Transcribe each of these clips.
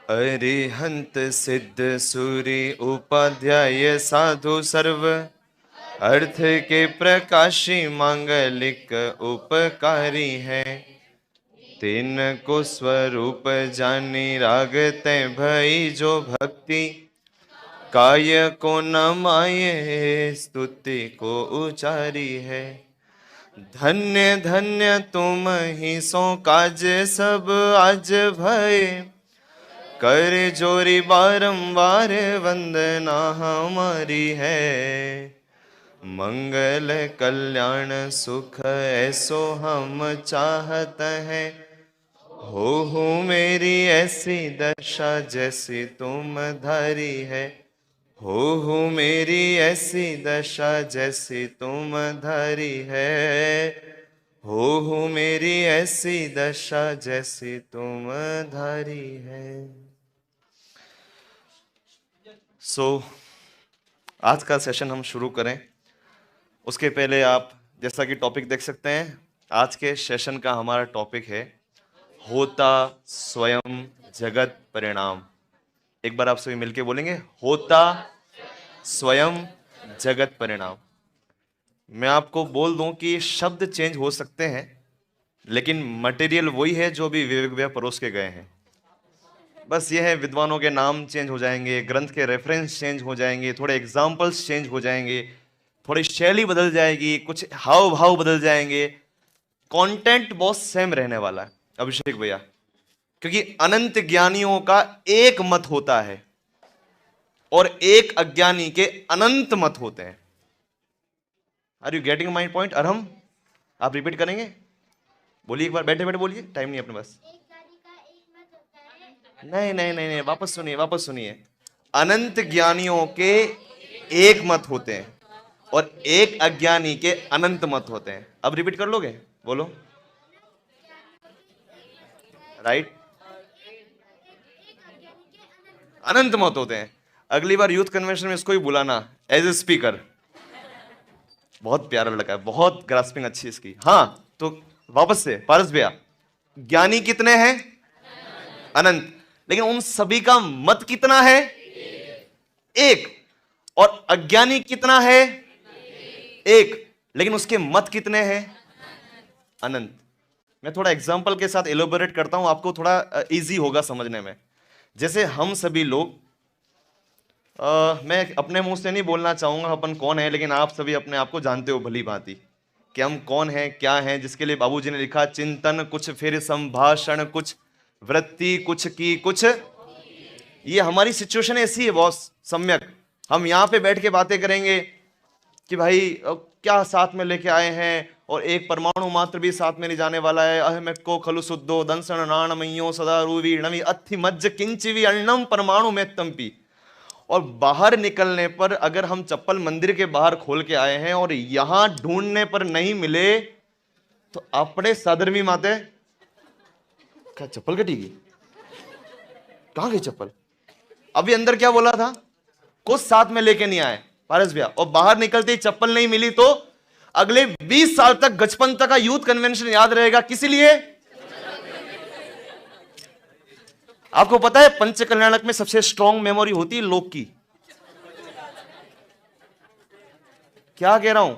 अरिहंत सिद्ध सूरि उपाध्याय साधु सर्व, अर्थ के प्रकाशी मांगलिक उपकारी है। तीन को स्वरूप जानी राग तै भई जो भक्ति, काय को न माये स्तुति को उचारी है। धन्य धन्य तुम ही सो काज सब आज भय, कर जोरी बारंबार वंदना हमारी है। मंगल कल्याण सुख ऐसो हम चाहत हैं, हो मेरी ऐसी दशा जैसी तुम धारी है। हो मेरी ऐसी दशा जैसी तुम धारी है। हो मेरी ऐसी दशा जैसी तुम धारी है। आज का सेशन हम शुरू करें उसके पहले आप जैसा कि टॉपिक देख सकते हैं, आज के सेशन का हमारा टॉपिक है होता स्वयं जगत परिणाम। एक बार आप सभी मिलके बोलेंगे, होता स्वयं जगत परिणाम। मैं आपको बोल दूं कि शब्द चेंज हो सकते हैं, लेकिन मटेरियल वही है जो भी विवेक भैया परोस के गए हैं। बस ये है, विद्वानों के नाम चेंज हो जाएंगे, ग्रंथ के रेफरेंस चेंज हो जाएंगे, थोड़े एग्जाम्पल्स चेंज हो जाएंगे, थोड़ी शैली बदल जाएगी, कुछ हाव भाव बदल जाएंगे, कंटेंट बहुत सेम रहने वाला है अभिषेक भैया, क्योंकि अनंत ज्ञानियों का एक मत होता है और एक अज्ञानी के अनंत मत होते हैं। Are you getting my point? Arham, आप रिपीट करेंगे? बोलिए एक बार, बैठे बैठे बोलिए, टाइम नहीं अपने पास। नहीं नहीं नहीं नहीं, वापस सुनिए, वापस सुनिए। अनंत ज्ञानियों के एक मत होते हैं और एक अज्ञानी के अनंत मत होते हैं। अब रिपीट कर लोगे? बोलो। राइट, अनंत मत होते हैं। अगली बार यूथ कन्वेंशन में इसको ही बुलाना एज ए स्पीकर। बहुत प्यारा लड़का है, बहुत ग्रास्पिंग अच्छी इसकी। हाँ, तो वापस से पारस भैया, ज्ञानी कितने हैं? अनंत। लेकिन उन सभी का मत कितना है? एक। और अज्ञानी कितना है? एक। लेकिन उसके मत कितने हैं? अनंत। मैं थोड़ा एग्जांपल के साथ एलोबरेट करता हूं, आपको थोड़ा इजी होगा समझने में। जैसे हम सभी लोग, मैं अपने मुंह से नहीं बोलना चाहूंगा अपन कौन है, लेकिन आप सभी अपने आप को जानते हो भली भांति कि हम कौन हैं, क्या हैं, जिसके लिए बाबूजी ने लिखा चिंतन कुछ फिर संभाषण कुछ वृत्ति कुछ की कुछ। ये हमारी सिचुएशन ऐसी है बॉस, सम्यक। हम यहाँ पे बैठ के बातें करेंगे कि भाई क्या साथ में लेके आए हैं, और एक परमाणु मात्र भी साथ में नहीं जाने वाला है। अहमेको खलु शुद्धो दंसन नाणमयो सदा रूवी नवी अथि मज्ज किंचिवी अन्नम परमाणु में तंपी। और बाहर निकलने पर अगर हम चप्पल मंदिर के बाहर खोल के आए हैं और यहां ढूंढने पर नहीं मिले तो अपने सादरवी माते, क्या चप्पल कटेगी? कहां गई चप्पल? अभी अंदर क्या बोला था? कुछ साथ में लेके नहीं आए पारस भैया, और बाहर निकलते ही चप्पल नहीं मिली तो अगले 20 साल तक गजपंत का यूथ कन्वेंशन याद रहेगा। किस लिए? आपको पता है पंच कल्याणक में सबसे स्ट्रॉन्ग मेमोरी होती है लोक की। क्या कह रहा हूं?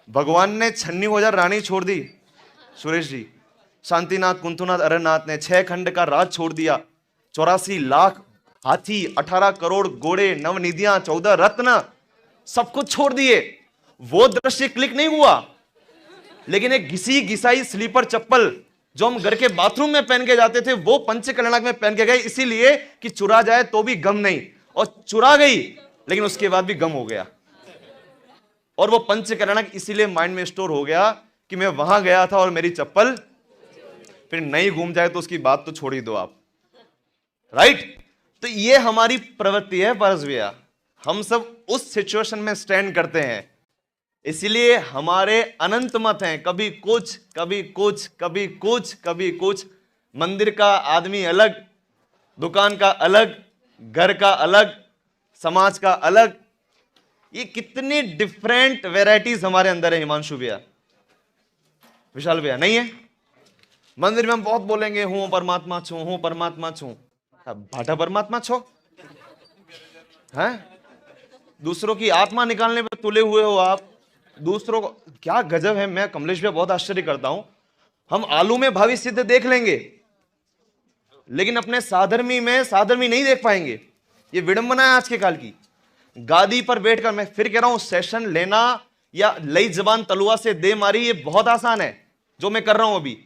भगवान ने 96,000 रानी छोड़ दी, सुरेश जी। शांतिनाथ कुंथुनाथ अरनाथ ने 6 खंड का राज छोड़ दिया, 84 लाख हाथी, 18 करोड़ घोड़े, नवनिधियां, 14 रत्न, सब कुछ छोड़ दिए। वो दृश्य क्लिक नहीं हुआ, लेकिन एक घिसी घिसाई स्लीपर चप्पल जो हम घर के बाथरूम में पहन के जाते थे, वो पंच कल्याणक में पहन के गए, इसीलिए कि चुरा जाए तो भी गम नहीं, और चुरा गई लेकिन उसके बाद भी गम हो गया। और वो पंच कल्याणक इसीलिए माइंड में स्टोर हो गया कि मैं वहां गया था और मेरी चप्पल फिर नहीं घूम जाए तो उसकी बात तो छोड़ ही दो आप। राइट? तो ये हमारी प्रवृत्ति है पारस भैया। हम सब उस सिचुएशन में स्टैंड करते हैं, इसीलिए हमारे अनंत मत हैं। कभी कुछ, कभी कुछ, कभी कुछ, कभी कुछ। मंदिर का आदमी अलग, दुकान का अलग, घर का अलग, समाज का अलग। ये कितनी डिफरेंट वेराइटीज हमारे अंदर है हिमांशु भैया, विशाल भैया। नहीं है? मंदिर में हम बहुत बोलेंगे हूं परमात्मा छू, हूं परमात्मा छू, भाटा परमात्मा छो हैं? दूसरों की आत्मा निकालने पे तुले हुए हो आप। दूसरों को क्या गजब है। मैं कमलेश भाई बहुत आश्चर्य करता हूं। हम आलू में भावी सिद्ध देख लेंगे, लेकिन अपने साधर्मी में साधर्मी नहीं देख पाएंगे। ये विडंबना है आज के काल की। गादी पर बैठकर, मैं फिर कह रहा हूं, सेशन लेना या लई जबान तलुआ से दे मारी, ये बहुत आसान है जो मैं कर रहा हूं अभी,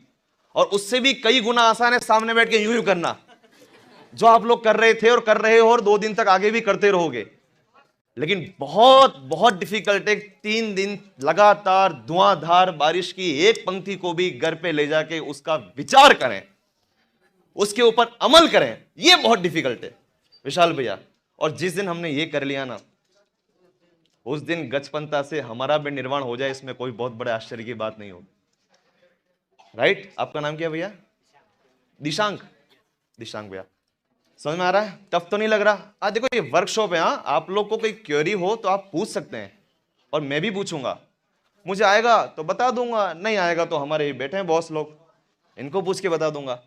और उससे भी कई गुना आसान है सामने बैठ के यूं यूं करना, जो आप लोग कर रहे थे और कर रहे हो और 2 दिन तक आगे भी करते रहोगे। लेकिन बहुत बहुत डिफिकल्ट है 3 दिन लगातार धुआंधार बारिश की एक पंक्ति को भी घर पे ले जाके उसका विचार करें, उसके ऊपर अमल करें, यह बहुत डिफिकल्ट है विशाल भैया। और जिस दिन हमने ये कर लिया ना, उस दिन गजपंता से हमारा भी निर्वाण हो जाए, इसमें कोई बहुत बड़े आश्चर्य की बात नहीं होगी। राइट? आपका नाम क्या भैया? दिशांक। दिशांक भैया, समझ में आ रहा है? टफ तो नहीं लग रहा? आज देखो ये वर्कशॉप है, हाँ, आप लोग को कोई क्वेरी हो तो आप पूछ सकते हैं, और मैं भी पूछूंगा। मुझे आएगा तो बता दूंगा, नहीं आएगा तो हमारे बैठे हैं बॉस लोग, इनको पूछ के बता दूंगा।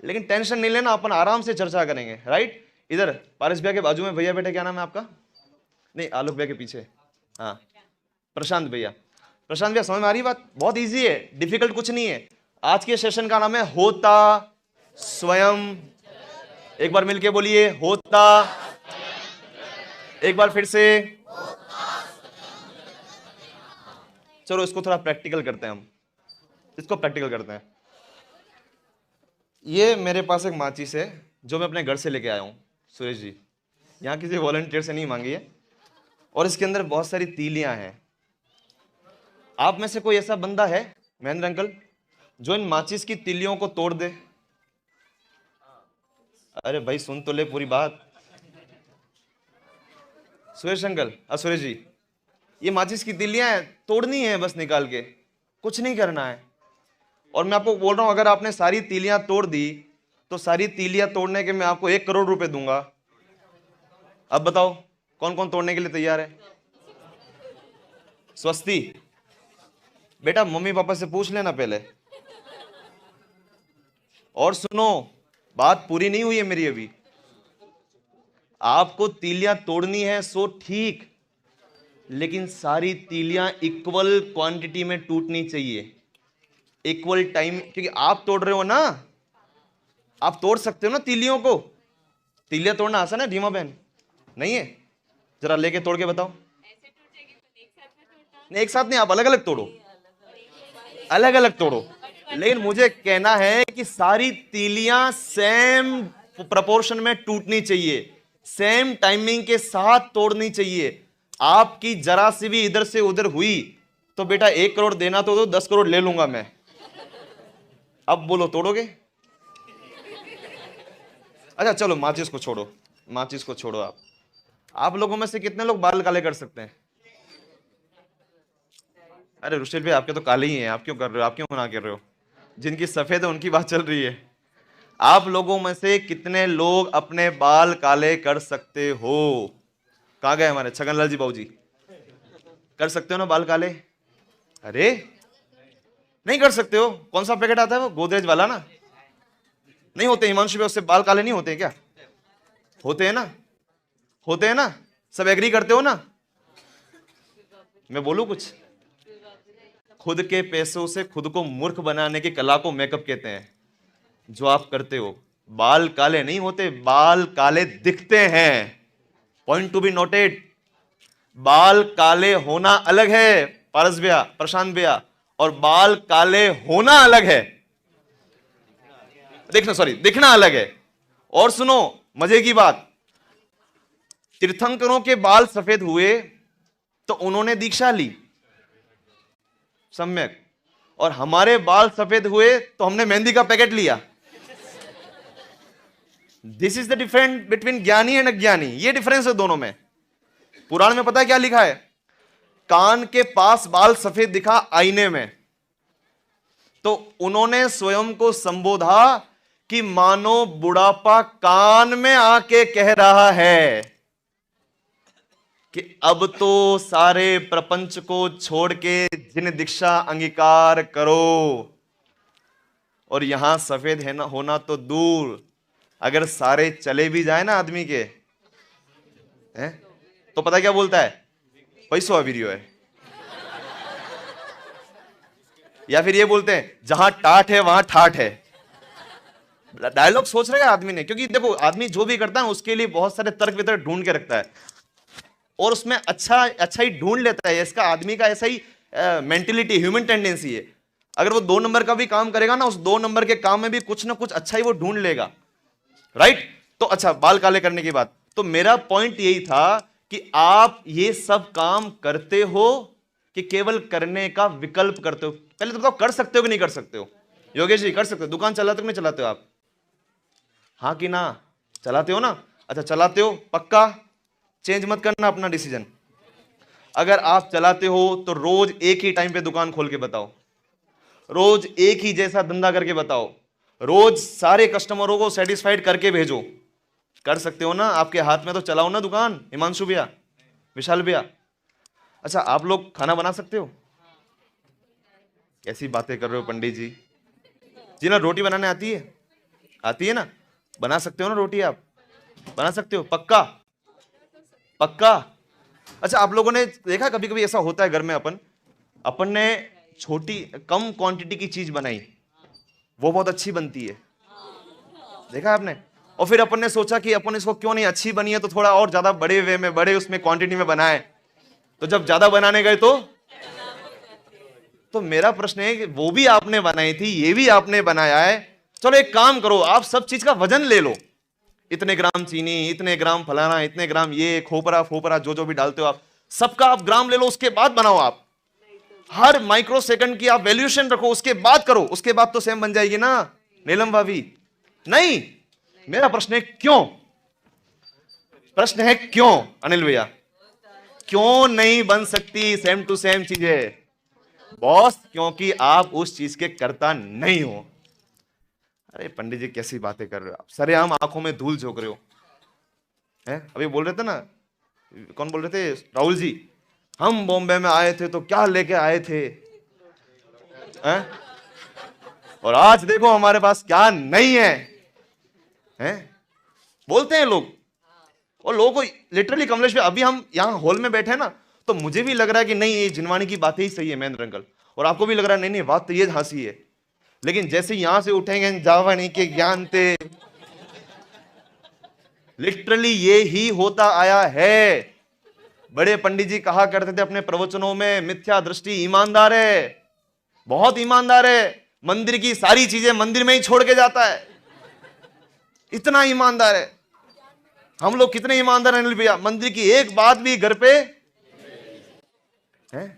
लेकिन टेंशन नहीं लेना, अपन आराम से चर्चा करेंगे। राइट? इधर पारस भैया के बाजू में भैया बैठे, क्या नाम है आपका? नहीं, आलोक भैया के पीछे, हाँ, प्रशांत भैया। प्रशांत भैया, समझ में आ रही बात? बहुत इजी है, डिफिकल्ट कुछ नहीं है। आज के सेशन का नाम है होता स्वयं। एक बार मिलके बोलिए, होता। एक बार फिर से। चलो इसको थोड़ा प्रैक्टिकल करते हैं, हम इसको प्रैक्टिकल करते हैं। ये मेरे पास एक माचिस है जो मैं अपने घर से लेके आया हूं, सुरेश जी, यहाँ किसी वॉलंटियर से नहीं मांगी है, और इसके अंदर बहुत सारी तीलियां हैं। आप में से कोई ऐसा बंदा है महेंद्र अंकल जो इन माचिस की तीलियों को तोड़ दे? अरे भाई सुन तो ले पूरी बात। सुरेश अंकल, सुरेश जी, ये माचिस की तीलियां हैं, तोड़नी है बस निकाल के, कुछ नहीं करना है। और मैं आपको बोल रहा हूं, अगर आपने सारी तीलियां तोड़ दी तो सारी तीलियां तोड़ने के मैं आपको 1 करोड़ रुपए दूंगा। अब बताओ कौन कौन तोड़ने के लिए तैयार है? स्वस्ति बेटा, मम्मी पापा से पूछ लेना पहले। और सुनो, बात पूरी नहीं हुई है मेरी अभी। आपको तीलियां तोड़नी है सो ठीक, लेकिन सारी तीलियां इक्वल क्वांटिटी में टूटनी चाहिए, इक्वल टाइम। क्योंकि आप तोड़ रहे हो ना, आप तोड़ सकते हो ना तीलियों को। तीलियां तोड़ना आसान है धीमा बहन? नहीं है? जरा लेके तोड़ के बताओ। नहीं, एक साथ नहीं, आप अलग अलग तोड़ो, अलग अलग तोड़ो। लेकिन मुझे कहना है कि सारी तीलियां सेम प्रोपोर्शन में टूटनी चाहिए, सेम टाइमिंग के साथ तोड़नी चाहिए। आपकी जरा सी भी इधर से उधर हुई तो बेटा 1 करोड़ देना तो 10 करोड़ ले लूंगा मैं। अब बोलो, तोड़ोगे? अच्छा चलो माचिस को छोड़ो, माचिस को छोड़ो। आप लोगों में से कितने लोग बाल काले कर सकते हैं? अरे रुशिल भाई, आपके तो काले ही हैं, आप क्यों कर रहे हो? आप क्यों मना कर रहे हो? जिनकी सफेद है उनकी बात चल रही है। आप लोगों में से कितने लोग अपने बाल काले कर सकते हो? कहां गए हमारे छगनलाल जी बाबू जी? कर सकते हो ना बाल काले? अरे नहीं कर सकते हो? कौन सा पैकेट आता है वो, गोदरेज वाला ना? नहीं होते हिमांशु भाई, उससे बाल काले नहीं होते क्या? होते हैं ना? होते हैं ना? सब एग्री करते हो ना? मैं बोलूं कुछ? खुद के पैसों से खुद को मूर्ख बनाने की कला को मेकअप कहते हैं, जो आप करते हो। बाल काले नहीं होते, बाल काले दिखते हैं। Point to be noted. बाल काले होना अलग है पारस भैया, प्रशांत भैया, और बाल काले होना अलग है। दिखना अलग है। और सुनो मजे की बात, तीर्थंकरों के बाल सफेद हुए तो उन्होंने दीक्षा ली, सम्यक, और हमारे बाल सफेद हुए तो हमने मेहंदी का पैकेट लिया। This is the difference between ज्ञानी एंड अज्ञानी। ये डिफरेंस है दोनों में। पुराण में पता है क्या लिखा है? कान के पास बाल सफेद दिखा आईने में, तो उन्होंने स्वयं को संबोधा कि मानो बुढ़ापा कान में आके कह रहा है कि अब तो सारे प्रपंच को छोड़ के जिन दीक्षा अंगीकार करो। और यहां सफेद है ना होना तो दूर, अगर सारे चले भी जाए ना आदमी के हैं, तो पता क्या बोलता है? पैसो अवीरियो है। या फिर ये बोलते हैं जहां टाट है वहां ठाठ है। डायलॉग सोच रहे हैं आदमी ने, क्योंकि देखो आदमी जो भी करता है उसके लिए बहुत सारे तर्क वितर्क ढूंढ के रखता है और उसमें अच्छा अच्छा ही ढूंढ लेता है। इसका आदमी का ऐसा ही मेंटेलिटी, ह्यूमन टेंडेंसी है। अगर वो 2 नंबर का भी काम करेगा ना, उस 2 नंबर के काम में भी कुछ ना कुछ अच्छा ही वो ढूंढ लेगा, राइट? तो अच्छा, बाल काले करने की बात, तो मेरा पॉइंट यही था कि आप ये सब काम करते हो कि केवल करने का विकल्प करते हो? पहले तो बताओ, कर सकते हो कि नहीं कर सकते हो? योगेश जी, कर सकते हो? दुकान चलाते हो कि नहीं चलाते हो आप? हाँ कि ना? चलाते हो ना? अच्छा, चलाते हो पक्का? चेंज मत करना अपना डिसीजन। अगर आप चलाते हो तो रोज एक ही टाइम पे दुकान खोल के बताओ, रोज एक ही जैसा धंधा करके बताओ, रोज सारे कस्टमरों को सेटिस्फाइड करके भेजो। कर सकते हो ना? आपके हाथ में तो चलाओ ना दुकान, हिमांशु भैया, विशाल भैया। अच्छा, आप लोग खाना बना सकते हो? कैसी बातें कर रहे हो पंडित जी? जी ना, रोटी बनाने आती है? आती है ना? बना सकते हो ना रोटी? आप बना सकते हो पक्का? पक्का? अच्छा, आप लोगों ने देखा कभी कभी ऐसा होता है घर में, अपन ने छोटी कम क्वांटिटी की चीज बनाई, वो बहुत अच्छी बनती है, देखा आपने? और फिर अपन ने सोचा कि अपन इसको क्यों नहीं, अच्छी बनी है तो थोड़ा और ज्यादा बड़े वे में, बड़े उसमें क्वांटिटी में बनाए। तो जब ज्यादा बनाने गए तो मेरा प्रश्न है कि वो भी आपने बनाई थी, ये भी आपने बनाया है। चलो एक काम करो, आप सब चीज का वजन ले लो, इतने ग्राम चीनी, इतने ग्राम फलाना, इतने ग्राम ये खोपरा फोपरा जो जो भी डालते हो आप, सबका आप ग्राम ले लो, उसके बाद बनाओ। आप हर माइक्रो सेकंड की आप वैल्यूएशन रखो, उसके बाद करो, उसके बाद तो सेम बन जाएगी ना नीलम भाभी? नहीं। मेरा प्रश्न है क्यों? प्रश्न है क्यों अनिल भैया? क्यों नहीं बन सकती सेम टू सेम चीजें? बॉस, क्योंकि आप उस चीज के कर्ता नहीं हो। अरे पंडित जी, कैसी बातें कर रहे हो आप? सरेआम आंखों में धूल झोंक रहे हो हैं? अभी बोल रहे थे ना, कौन बोल रहे थे? राहुल जी, हम बॉम्बे में आए थे तो क्या लेके आए थे हैं? और आज देखो हमारे पास क्या नहीं है हैं? बोलते हैं लोग। और लोगों को लिटरली, कमलेश भाई, अभी हम यहाँ हॉल में बैठे हैं ना, तो मुझे भी लग रहा है कि नहीं, ये जिनवानी की बातें ही सही है महेंद्र अंकल, और आपको भी लग रहा है नहीं नहीं बात तो ये हंसी है। लेकिन जैसे यहां से उठेंगे जावानी के ज्ञान थे, लिटरली ये ही होता आया है। बड़े पंडित जी कहा करते थे अपने प्रवचनों में, मिथ्या दृष्टि ईमानदार है, बहुत ईमानदार है, मंदिर की सारी चीजें मंदिर में ही छोड़ के जाता है, इतना ईमानदार है। हम लोग कितने ईमानदार हैं अनिल भैया? मंदिर की एक बात भी घर पे है,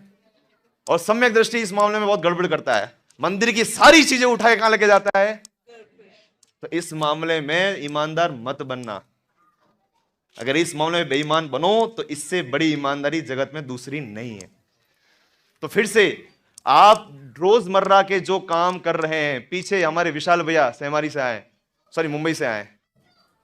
और सम्यक दृष्टि इस मामले में बहुत गड़बड़ करता है, मंदिर की सारी चीजें उठा के कहां लेके जाता है। तो इस मामले में ईमानदार मत बनना। अगर इस मामले में बेईमान बनो तो इससे बड़ी ईमानदारी जगत में दूसरी नहीं है। तो फिर से आप रोजमर्रा के जो काम कर रहे हैं, पीछे हमारे विशाल भैया सेमारी से आए, सॉरी मुंबई से आए,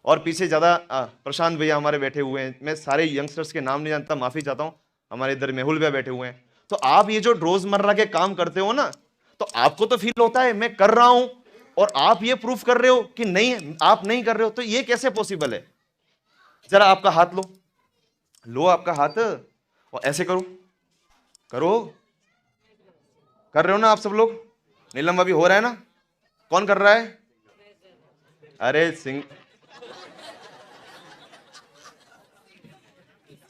और पीछे ज्यादा प्रशांत भैया हमारे बैठे हुए हैं। मैं सारे यंगस्टर्स के नाम नहीं जानता, माफी चाहता हूं। हमारे इधर मेहुल भैया बैठे हुए हैं। तो आप ये जो रोजमर्रा के काम करते हो ना, तो आपको तो फील होता है मैं कर रहा हूं, और आप ये प्रूफ कर रहे हो कि नहीं, आप नहीं कर रहे हो। तो ये कैसे पॉसिबल है? जरा आपका हाथ लो, लो आपका हाथ, और ऐसे करो, करो, कर रहे हो ना आप सब लोग? नीलम अभी हो रहा है ना? कौन कर रहा है? अरे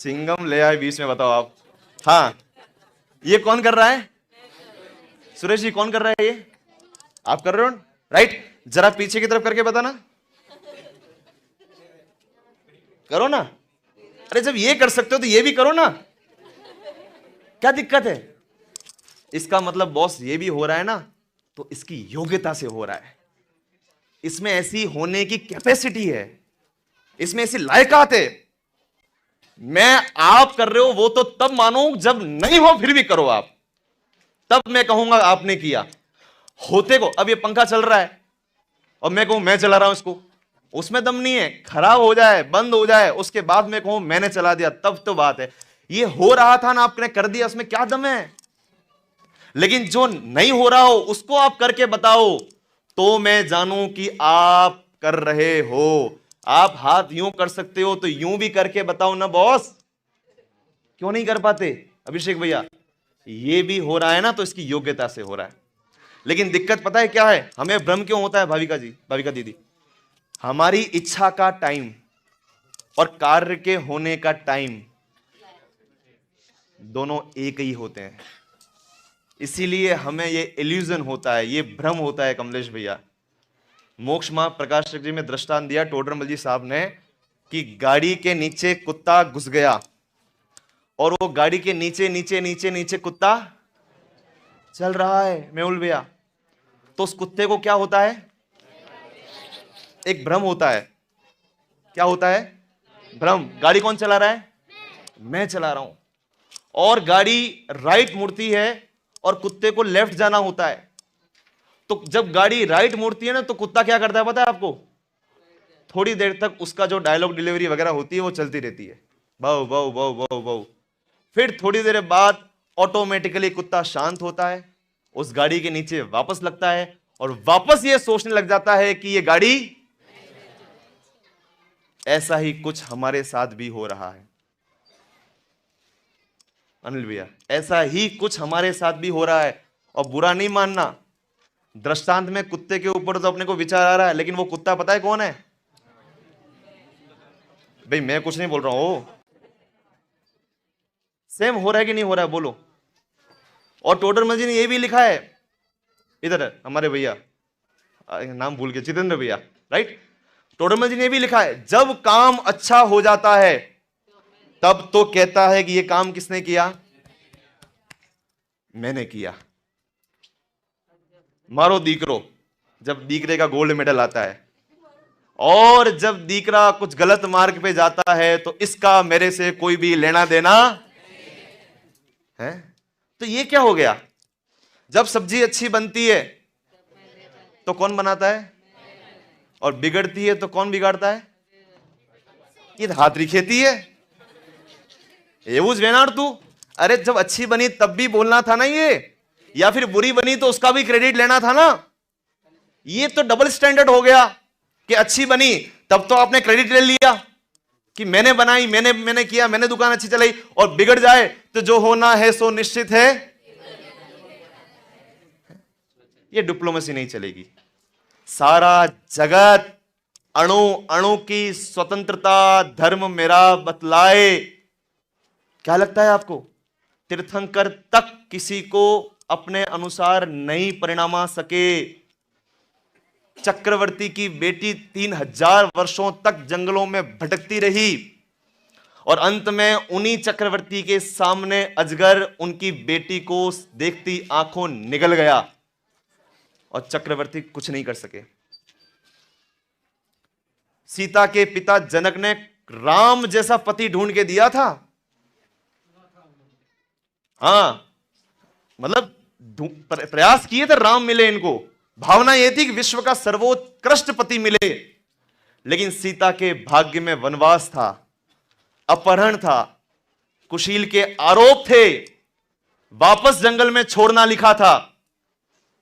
सिंगम ले आए बीच में, बताओ आप। हाँ, ये कौन कर रहा है? सुरेश जी, कौन कर रहा है? ये आप कर रहे हो, राइट? जरा पीछे की तरफ करके बताना, करो ना। अरे जब ये कर सकते हो तो ये भी करो ना, क्या दिक्कत है? इसका मतलब बॉस ये भी हो रहा है ना, तो इसकी योग्यता से हो रहा है, इसमें ऐसी होने की कैपेसिटी है, इसमें ऐसी लायकात है। मैं आप कर रहे हो वो तो तब मानो जब नहीं हो फिर भी करो आप, तब मैं कहूंगा आपने किया। होते को, अब ये पंखा चल रहा है और मैं कहूं मैं चला रहा हूं इसको, उसमें दम नहीं है। खराब हो जाए, बंद हो जाए, उसके बाद मैं कहूं मैंने चला दिया, तब तो बात है। ये हो रहा था ना, आपने कर दिया, उसमें क्या दम है? लेकिन जो नहीं हो रहा हो उसको आप करके बताओ, तो मैं जानूं कि आप कर रहे हो। आप हाथ यूं कर सकते हो तो यूं भी करके बताओ ना बॉस, क्यों नहीं कर पाते अभिषेक भैया? ये भी हो रहा है ना, तो इसकी योग्यता से हो रहा है। लेकिन दिक्कत पता है क्या है, हमें भ्रम क्यों होता है भाविका जी, भाविका दीदी? हमारी इच्छा का टाइम और कार्य के होने का टाइम दोनों एक ही होते हैं। इसीलिए हमें ये इल्यूजन होता है, ये भ्रम होता है कमलेश भैया। मोक्ष मां प्रकाश जी में दृष्टांत दिया टोडरमल जी साहब ने कि गाड़ी के नीचे कुत्ता घुस गया और वो गाड़ी के नीचे नीचे नीचे नीचे कुत्ता चल रहा है मेहुल भैया। तो उस कुत्ते को क्या होता है? एक भ्रम होता है। क्या होता है? भ्रम। गाड़ी कौन चला रहा है? मैं चला रहा हूं। और गाड़ी राइट मुड़ती है और कुत्ते को लेफ्ट जाना होता है। तो जब गाड़ी राइट मुड़ती है ना, तो कुत्ता क्या करता है पता है आपको? थोड़ी देर तक उसका जो डायलॉग डिलीवरी वगैरह होती है वो चलती रहती है, बाउ बाउ बाउ बाउ बाउ। फिर थोड़ी देर बाद ऑटोमेटिकली कुत्ता शांत होता है, उस गाड़ी के नीचे वापस लगता है और वापस ये सोचने लग जाता है कि ये गाड़ी। ऐसा ही कुछ हमारे साथ भी हो रहा है अनिल भैया, ऐसा ही कुछ हमारे साथ भी हो रहा है। और बुरा नहीं मानना, दृष्टांत में कुत्ते के ऊपर तो अपने को विचार आ रहा है, लेकिन वो कुत्ता पता है कौन है भाई? मैं कुछ नहीं बोल रहा हूं, सेम हो रहा है कि नहीं हो रहा है बोलो। और टोडरमल जी ने ये भी लिखा है, इधर हमारे भैया नाम भूल गए, जितेंद्र भैया, राइट? टोडरमल जी ने भी लिखा है, जब काम अच्छा हो जाता है तब तो कहता है कि ये काम किसने किया? मैंने किया। मारो दीकरो, जब दीकरे का गोल्ड मेडल आता है, और जब दीकरा कुछ गलत मार्ग पे जाता है तो इसका मेरे से कोई भी लेना देना है। तो ये क्या हो गया? जब सब्जी अच्छी बनती है तो कौन बनाता है, और बिगड़ती है तो कौन बिगाड़ता है? ये हाथ खेती है ये बुझ वेनार तू। अरे जब अच्छी बनी तब भी बोलना था ना ये, या फिर बुरी बनी तो उसका भी क्रेडिट लेना था ना। ये तो डबल स्टैंडर्ड हो गया कि अच्छी बनी तब तो आपने क्रेडिट ले लिया कि मैंने बनाई, मैंने किया, मैंने दुकान अच्छी चलाई, और बिगड़ जाए तो जो होना है सो निश्चित है। ये डिप्लोमेसी नहीं चलेगी। सारा जगत अणु अणु की स्वतंत्रता धर्म मेरा बतलाए। क्या लगता है आपको? तीर्थंकर तक किसी को अपने अनुसार नहीं परिणामा सके। चक्रवर्ती की बेटी 3000 वर्षों तक जंगलों में भटकती रही और अंत में उन्हीं चक्रवर्ती के सामने अजगर उनकी बेटी को देखती आंखों निगल गया और चक्रवर्ती कुछ नहीं कर सके। सीता के पिता जनक ने राम जैसा पति ढूंढ के दिया था। हाँ, मतलब प्रयास किए थे राम मिले इनको, भावना यह थी कि विश्व का सर्वोत्कृष्ट पति मिले, लेकिन सीता के भाग्य में वनवास था, अपहरण था, कुशील के आरोप थे, वापस जंगल में छोड़ना लिखा था।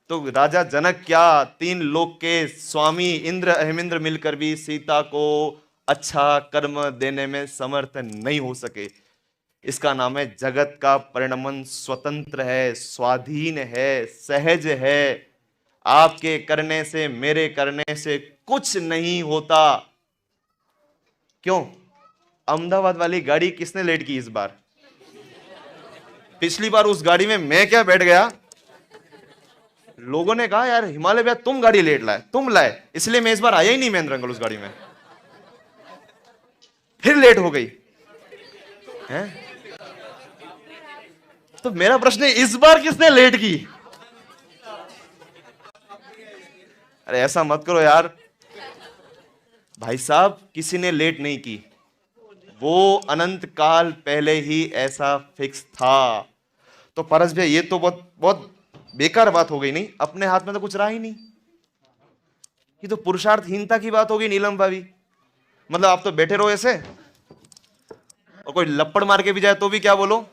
तो राजा जनक क्या, 3 लोक के स्वामी इंद्र अहिमिंद्र मिलकर भी सीता को अच्छा कर्म देने में समर्थ नहीं हो सके। इसका नाम है जगत का परिणमन स्वतंत्र है, स्वाधीन है, सहज है। आपके करने से, मेरे करने से कुछ नहीं होता। क्यों? अहमदाबाद वाली गाड़ी किसने लेट की इस बार? पिछली बार उस गाड़ी में मैं क्या बैठ गया, लोगों ने कहा यार हिमालय भैया तुम गाड़ी लेट लाए, तुम लाए, इसलिए मैं इस बार आया ही नहीं महेंद्र अंकल उस गाड़ी में। फिर लेट हो गई हैं? तो मेरा प्रश्न है इस बार किसने लेट की? अरे ऐसा मत करो यार भाई साहब, किसी ने लेट नहीं की, वो अनंत काल पहले ही ऐसा फिक्स था। तो परस भैया ये तो बहुत बहुत बेकार बात हो गई नहीं? अपने हाथ में तो कुछ रहा ही नहीं। ये तो पुरुषार्थहीनता की बात होगी नीलम भाभी। मतलब आप तो बैठे रहो ऐसे, और कोई लपड़ मार के भी जाए तो भी क्या बोलो,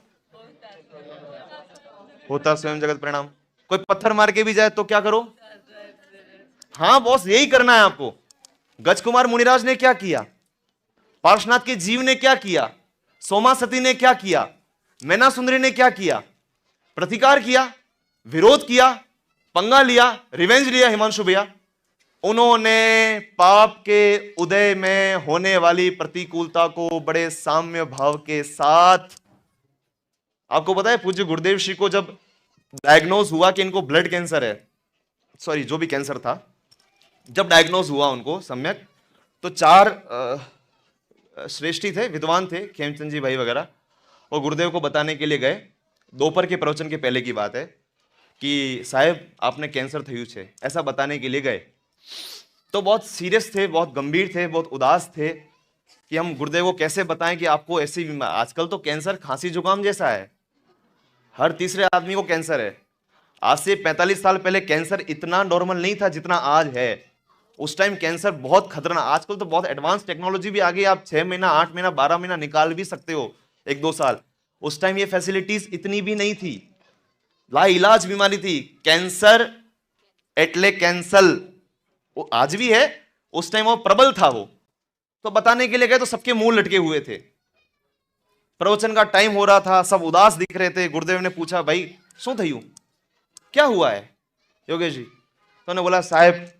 होता स्वयं जगत परिणाम। कोई पत्थर मार के भी जाए तो क्या करो? हाँ बॉस यही करना है आपको। गजकुमार मुनिराज ने क्या किया, पार्श्वनाथ के जीव ने क्या किया, सोमा सती ने क्या किया, मैना सुंदरी ने क्या किया, प्रतिकार किया, विरोध किया, पंगा लिया, रिवेंज लिया। हिमांशु भैया, उन्होंने पाप के उदय में होने वाली प्रतिकूलता को बड़े साम्य भाव के साथ, आपको पता है पूज्य गुरुदेव श्री को जब डायग्नोज हुआ कि इनको ब्लड कैंसर है, सॉरी जो भी कैंसर था, जब डायग्नोज हुआ उनको सम्यक, तो 4 श्रेष्ठी थे, विद्वान थे, खेमचंद जी भाई वगैरह, वो गुरुदेव को बताने के लिए गए। दोपहर के प्रवचन के पहले की बात है कि साहब आपने कैंसर थयु छे, ऐसा बताने के लिए गए। तो बहुत सीरियस थे, बहुत गंभीर थे, बहुत उदास थे कि हम गुरुदेव को कैसे बताएं कि आपको ऐसी बीमारी, आजकल तो कैंसर खांसी जुकाम जैसा है, हर तीसरे आदमी को कैंसर है। आज से 45 साल पहले कैंसर इतना नॉर्मल नहीं था जितना आज है। उस टाइम कैंसर बहुत खतरनाक, आजकल तो बहुत एडवांस टेक्नोलॉजी भी आ गई, आप 6 महीना 8 महीना 12 महीना निकाल भी सकते हो, 1-2 साल। उस टाइम ये फैसिलिटीज इतनी भी नहीं थी, लाइलाज बीमारी थी। कैंसर एटले कैंसल, वो आज भी है, उस टाइम वो प्रबल था। वो तो बताने के लिए गए तो सबके मुंह लटके हुए थे, प्रवचन का टाइम हो रहा था, सब उदास दिख रहे थे। गुरुदेव ने पूछा भाई शू थयु, क्या हुआ है योगेश जी? तो उन्होंने बोला साहब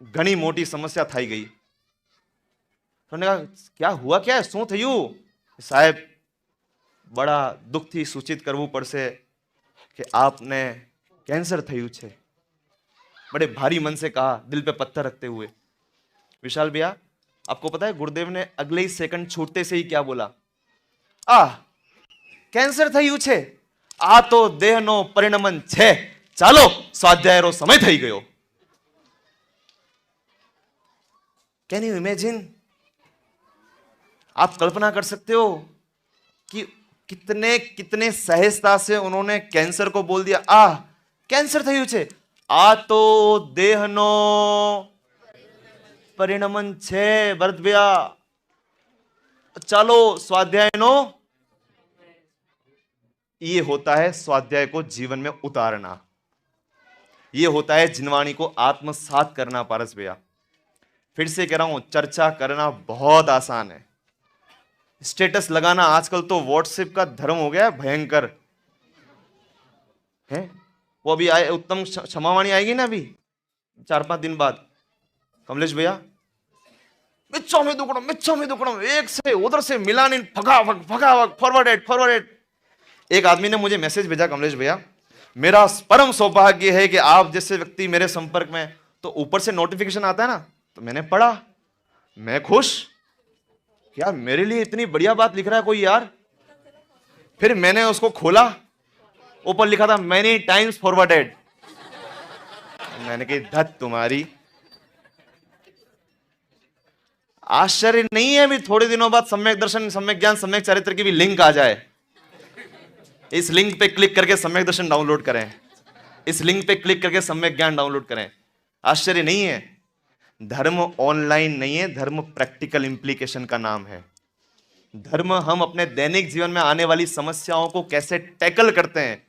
घनी मोटी समस्या थाई गई। तो उन्होंने कहा क्या हुआ, क्या है, शू थयु? साहब बड़ा दुख थी सूचित करवू पड़से कि आपने कैंसर थयु छे। बड़े भारी मन से कहा, दिल पे पत्थर रखते हुए। विशाल भैया आपको पता है गुरुदेव ने अगले ही सेकंड छूटते से ही क्या बोला? कैंसर थयु छे, आ तो देहनो परिणमन छे, चालो स्वाध्यायरो समय थई गयो। Can you imagine? आप कल्पना कर सकते हो कि कितने कितने सहजता से उन्होंने कैंसर को बोल दिया, कैंसर थयु छे, आ तो देहनो परिणमन छे भरत भैया, चालो स्वाध्याय नो। ये होता है स्वाध्याय को जीवन में उतारना, ये होता है जिनवाणी को आत्मसात करना। पारस भैया फिर से कह रहा हूं, चर्चा करना बहुत आसान है, स्टेटस लगाना आजकल तो व्हाट्सएप का धर्म हो गया है भयंकर है। वो अभी आए, उत्तम क्षमावाणी आएगी ना अभी 4-5 दिन बाद। कमलेश भैया मिच्छा में दुकड़म, एक से उधर से मिलानी, फगावक फॉरवर्डेड। एक आदमी ने मुझे मैसेज भेजा, कमलेश भैया मेरा परम सौभाग्य है कि आप जैसे व्यक्ति मेरे संपर्क में, तो ऊपर से नोटिफिकेशन आता है ना, तो मैंने पढ़ा, मैं खुश, यार मेरे लिए इतनी बढ़िया बात लिख रहा है कोई यार। फिर मैंने उसको खोला, ऊपर लिखा था मैनी टाइम्स फॉरवर्डेड। मैंने कही धत तुम्हारी। आश्चर्य नहीं है भी थोड़े दिनों बाद सम्यक दर्शन, सम्यक ज्ञान, सम्यक चरित्र की भी लिंक आ जाए। इस लिंक पे क्लिक करके सम्यक दर्शन डाउनलोड करें, इस लिंक पे क्लिक करके सम्यक ज्ञान डाउनलोड करें। आश्चर्य नहीं है। धर्म ऑनलाइन नहीं है, धर्म प्रैक्टिकल इंप्लीकेशन का नाम है। धर्म हम अपने दैनिक जीवन में आने वाली समस्याओं को कैसे टैकल करते हैं,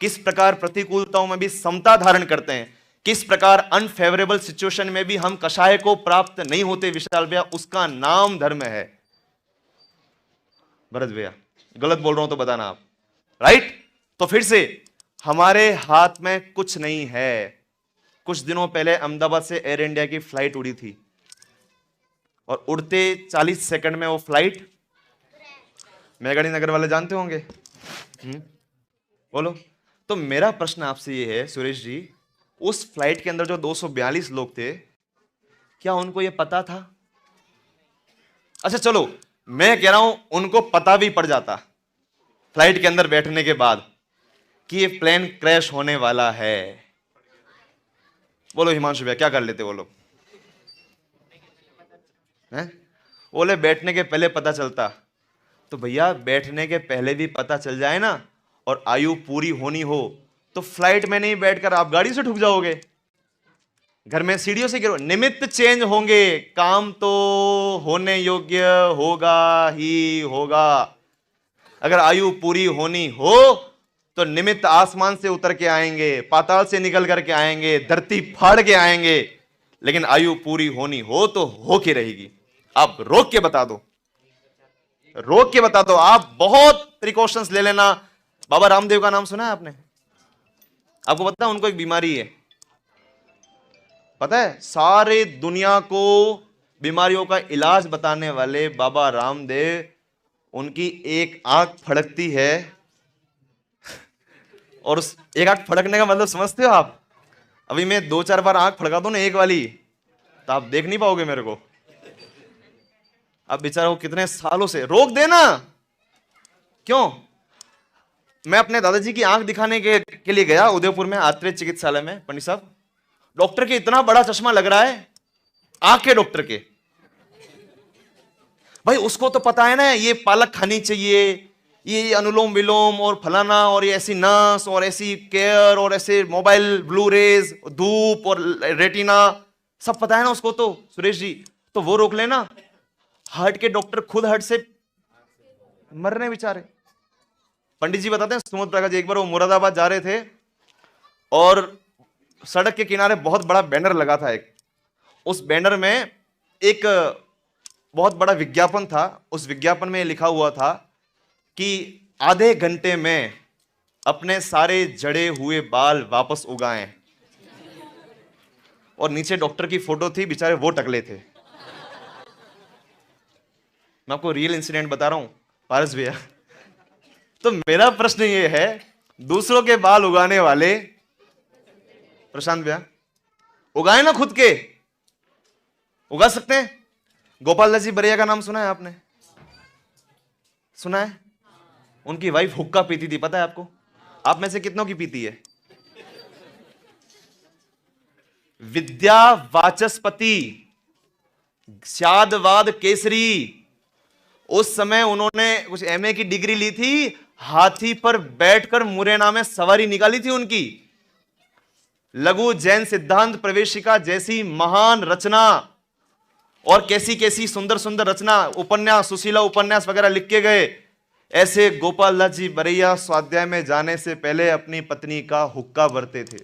किस प्रकार प्रतिकूलताओं में भी समता धारण करते हैं, किस प्रकार अनफेवरेबल सिचुएशन में भी हम कषाय को प्राप्त नहीं होते, विशाल भैया उसका नाम धर्म है। भरत भैया गलत बोल रहा हूं तो बताना आप, राइट? तो फिर से हमारे हाथ में कुछ नहीं है। कुछ दिनों पहले अहमदाबाद से एयर इंडिया की फ्लाइट उड़ी थी और उड़ते 40 सेकंड में वो फ्लाइट, मेघाड़ी नगर वाले जानते होंगे, बोलो। तो मेरा प्रश्न आपसे ये है सुरेश जी, उस फ्लाइट के अंदर जो 242 लोग थे, क्या उनको ये पता था? अच्छा चलो मैं कह रहा हूं उनको पता भी पड़ जाता फ्लाइट के अंदर बैठने के बाद कि ये प्लेन क्रैश होने वाला है, बोलो हिमांशु भैया क्या कर लेते वो लोग? बोले बैठने के पहले पता चलता। तो भैया बैठने के पहले भी पता चल जाए ना, और आयु पूरी होनी हो, तो फ्लाइट में नहीं बैठकर आप गाड़ी से ठुक जाओगे, घर में सीढ़ियों से गिरो। निमित्त चेंज होंगे, काम तो होने योग्य होगा ही होगा। अगर आयु पूरी होनी हो तो निमित्त आसमान से उतर के आएंगे, पाताल से निकल करके आएंगे, धरती फाड़ के आएंगे, लेकिन आयु पूरी होनी हो तो हो के रहेगी। आप रोक के बता दो, रोक के बता दो। आप बहुत प्रिकॉशंस ले लेना। बाबा रामदेव का नाम सुना है आपने? आपको पता है उनको एक बीमारी है, पता है? सारे दुनिया को बीमारियों का इलाज बताने वाले बाबा रामदेव, उनकी एक आंख फड़कती है, और उस एक आंख फड़कने का मतलब समझते हो आप? अभी मैं 2-4 बार आंख फड़का दूं ना एक वाली, तो आप देख नहीं पाओगे मेरे को। अब बेचारा वो कितने सालों से रोक देना। क्यों? मैं अपने दादाजी की आंख दिखाने के लिए गया उदयपुर में, आत्रेय चिकित्सालय में। पंडित साहब, डॉक्टर के इतना बड़ा चश्मा लग रहा है, आंख के डॉक्टर के। भाई उसको तो पता है ना ये पालक खानी चाहिए, ये अनुलोम विलोम और फलाना, और ये ऐसी नस और ऐसी केयर और ऐसे मोबाइल ब्लू रेज, धूप और रेटिना, सब पता है ना उसको तो सुरेश जी। तो वो रोक लेना। हार्ट के डॉक्टर खुद हार्ट से मर रहे बेचारे। पंडित जी बताते हैं, सुमोद प्रकाश जी, एक बार वो मुरादाबाद जा रहे थे और सड़क के किनारे बहुत बड़ा बैनर लगा था एक। उस बैनर में एक बहुत बड़ा विज्ञापन था। उस विज्ञापन में लिखा हुआ था कि आधे घंटे में अपने सारे जड़े हुए बाल वापस उगाएं, और नीचे डॉक्टर की फोटो थी, बेचारे वो टकले थे। मैं आपको रियल इंसिडेंट बता रहा हूं पारस भैया। तो मेरा प्रश्न ये है, दूसरों के बाल उगाने वाले प्रशांत भैया, उगाए ना खुद के, उगा सकते हैं। गोपाल दास जी बरिया का नाम सुना है आपने? सुना है? उनकी वाइफ हुक्का पीती थी, पता है आपको? आप में से कितनों की पीती है? विद्या वाचस्पति, शादवाद केसरी, उस समय उन्होंने कुछ एमए की डिग्री ली थी, हाथी पर बैठकर मुरैना में सवारी निकाली थी उनकी। लघु जैन सिद्धांत प्रवेशिका जैसी महान रचना, और कैसी कैसी सुंदर सुंदर रचना, उपन्यास, सुशीला उपन्यास वगैरह लिख के गए। ऐसे गोपाल दास जी बरैया स्वाध्याय में जाने से पहले अपनी पत्नी का हुक्का भरते थे।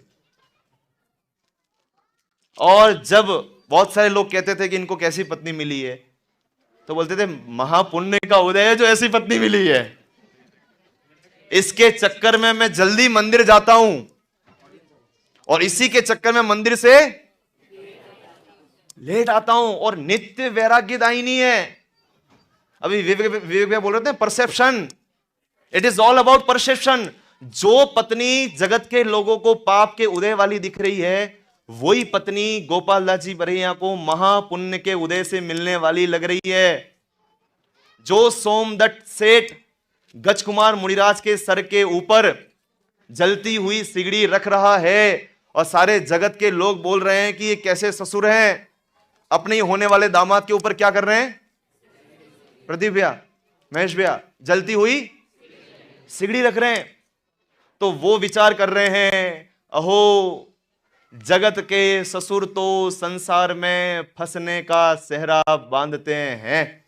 और जब बहुत सारे लोग कहते थे कि इनको कैसी पत्नी मिली है, तो बोलते थे महापुण्य का उदय है जो ऐसी पत्नी मिली है। इसके चक्कर में मैं जल्दी मंदिर जाता हूं, और इसी के चक्कर में मंदिर से लेट आता हूं, और नित्य वैराग्य दायिनी है। अभी विवेक बोल रहे थे perception, it is all about perception. जो पत्नी जगत के लोगों को पाप के उदय वाली दिख रही है, वही पत्नी गोपाल दास जी बरैया को महापुण्य के उदय से मिलने वाली लग रही है। जो सोमदत्त सेठ गजकुमार मुनिराज के सर के ऊपर जलती हुई सिगड़ी रख रहा है, और सारे जगत के लोग बोल रहे हैं कि ये कैसे ससुर हैं, अपने ही होने वाले दामाद के ऊपर क्या कर रहे हैं? प्रदीप भैया, महेश भैया, जलती हुई सिगड़ी रख रहे हैं। तो वो विचार कर रहे हैं, अहो जगत के ससुर तो संसार में फंसने का सेहरा बांधते हैं,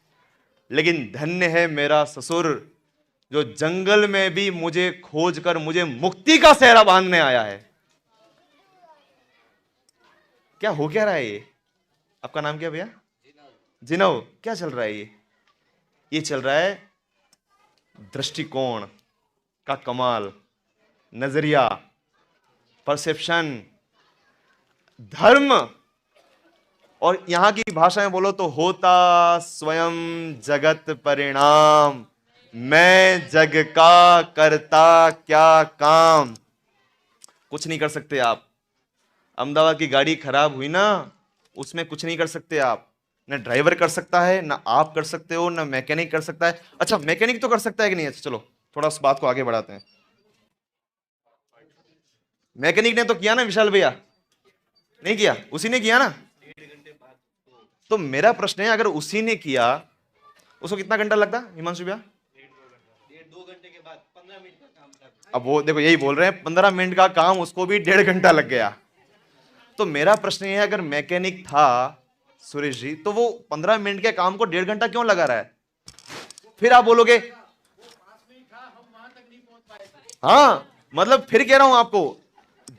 लेकिन धन्य है मेरा ससुर जो जंगल में भी मुझे खोज कर मुझे मुक्ति का सेहरा बांधने आया है। क्या हो क्या रहा है ये? आपका नाम क्या भैया? जिनव। क्या चल रहा है ये चल रहा है दृष्टिकोण का कमाल, नजरिया, परसेप्शन, धर्म। और यहां की भाषा में बोलो तो होता स्वयं जगत परिणाम, मैं जग का करता क्या काम। कुछ नहीं कर सकते आप। अहमदाबाद की गाड़ी खराब हुई ना, उसमें कुछ नहीं कर सकते आप। ना ड्राइवर कर सकता है, ना आप कर सकते हो, ना मैकेनिक कर सकता है। अच्छा मैकेनिक तो कर सकता है कि नहीं? अच्छा चलो थोड़ा उस बात को आगे बढ़ाते हैं। मैकेनिक ने तो किया ना विशाल भैया? नहीं किया? उसी ने किया ना। तो मेरा प्रश्न है, अगर उसी ने किया, उसको कितना घंटा लगता हिमांशु भैया? 1.5-2 घंटे के बाद 15 मिनट का काम था। अब वो देखो यही बोल रहे हैं 15 मिनट का काम, उसको भी 1.5 घंटा लग गया। तो मेरा प्रश्न ये है, अगर मैकेनिक था सुरेश जी, तो वो 15 मिनट के काम को 1.5 घंटा क्यों लगा रहा है? फिर आप बोलोगे हाँ, मतलब फिर कह रहा हूं आपको,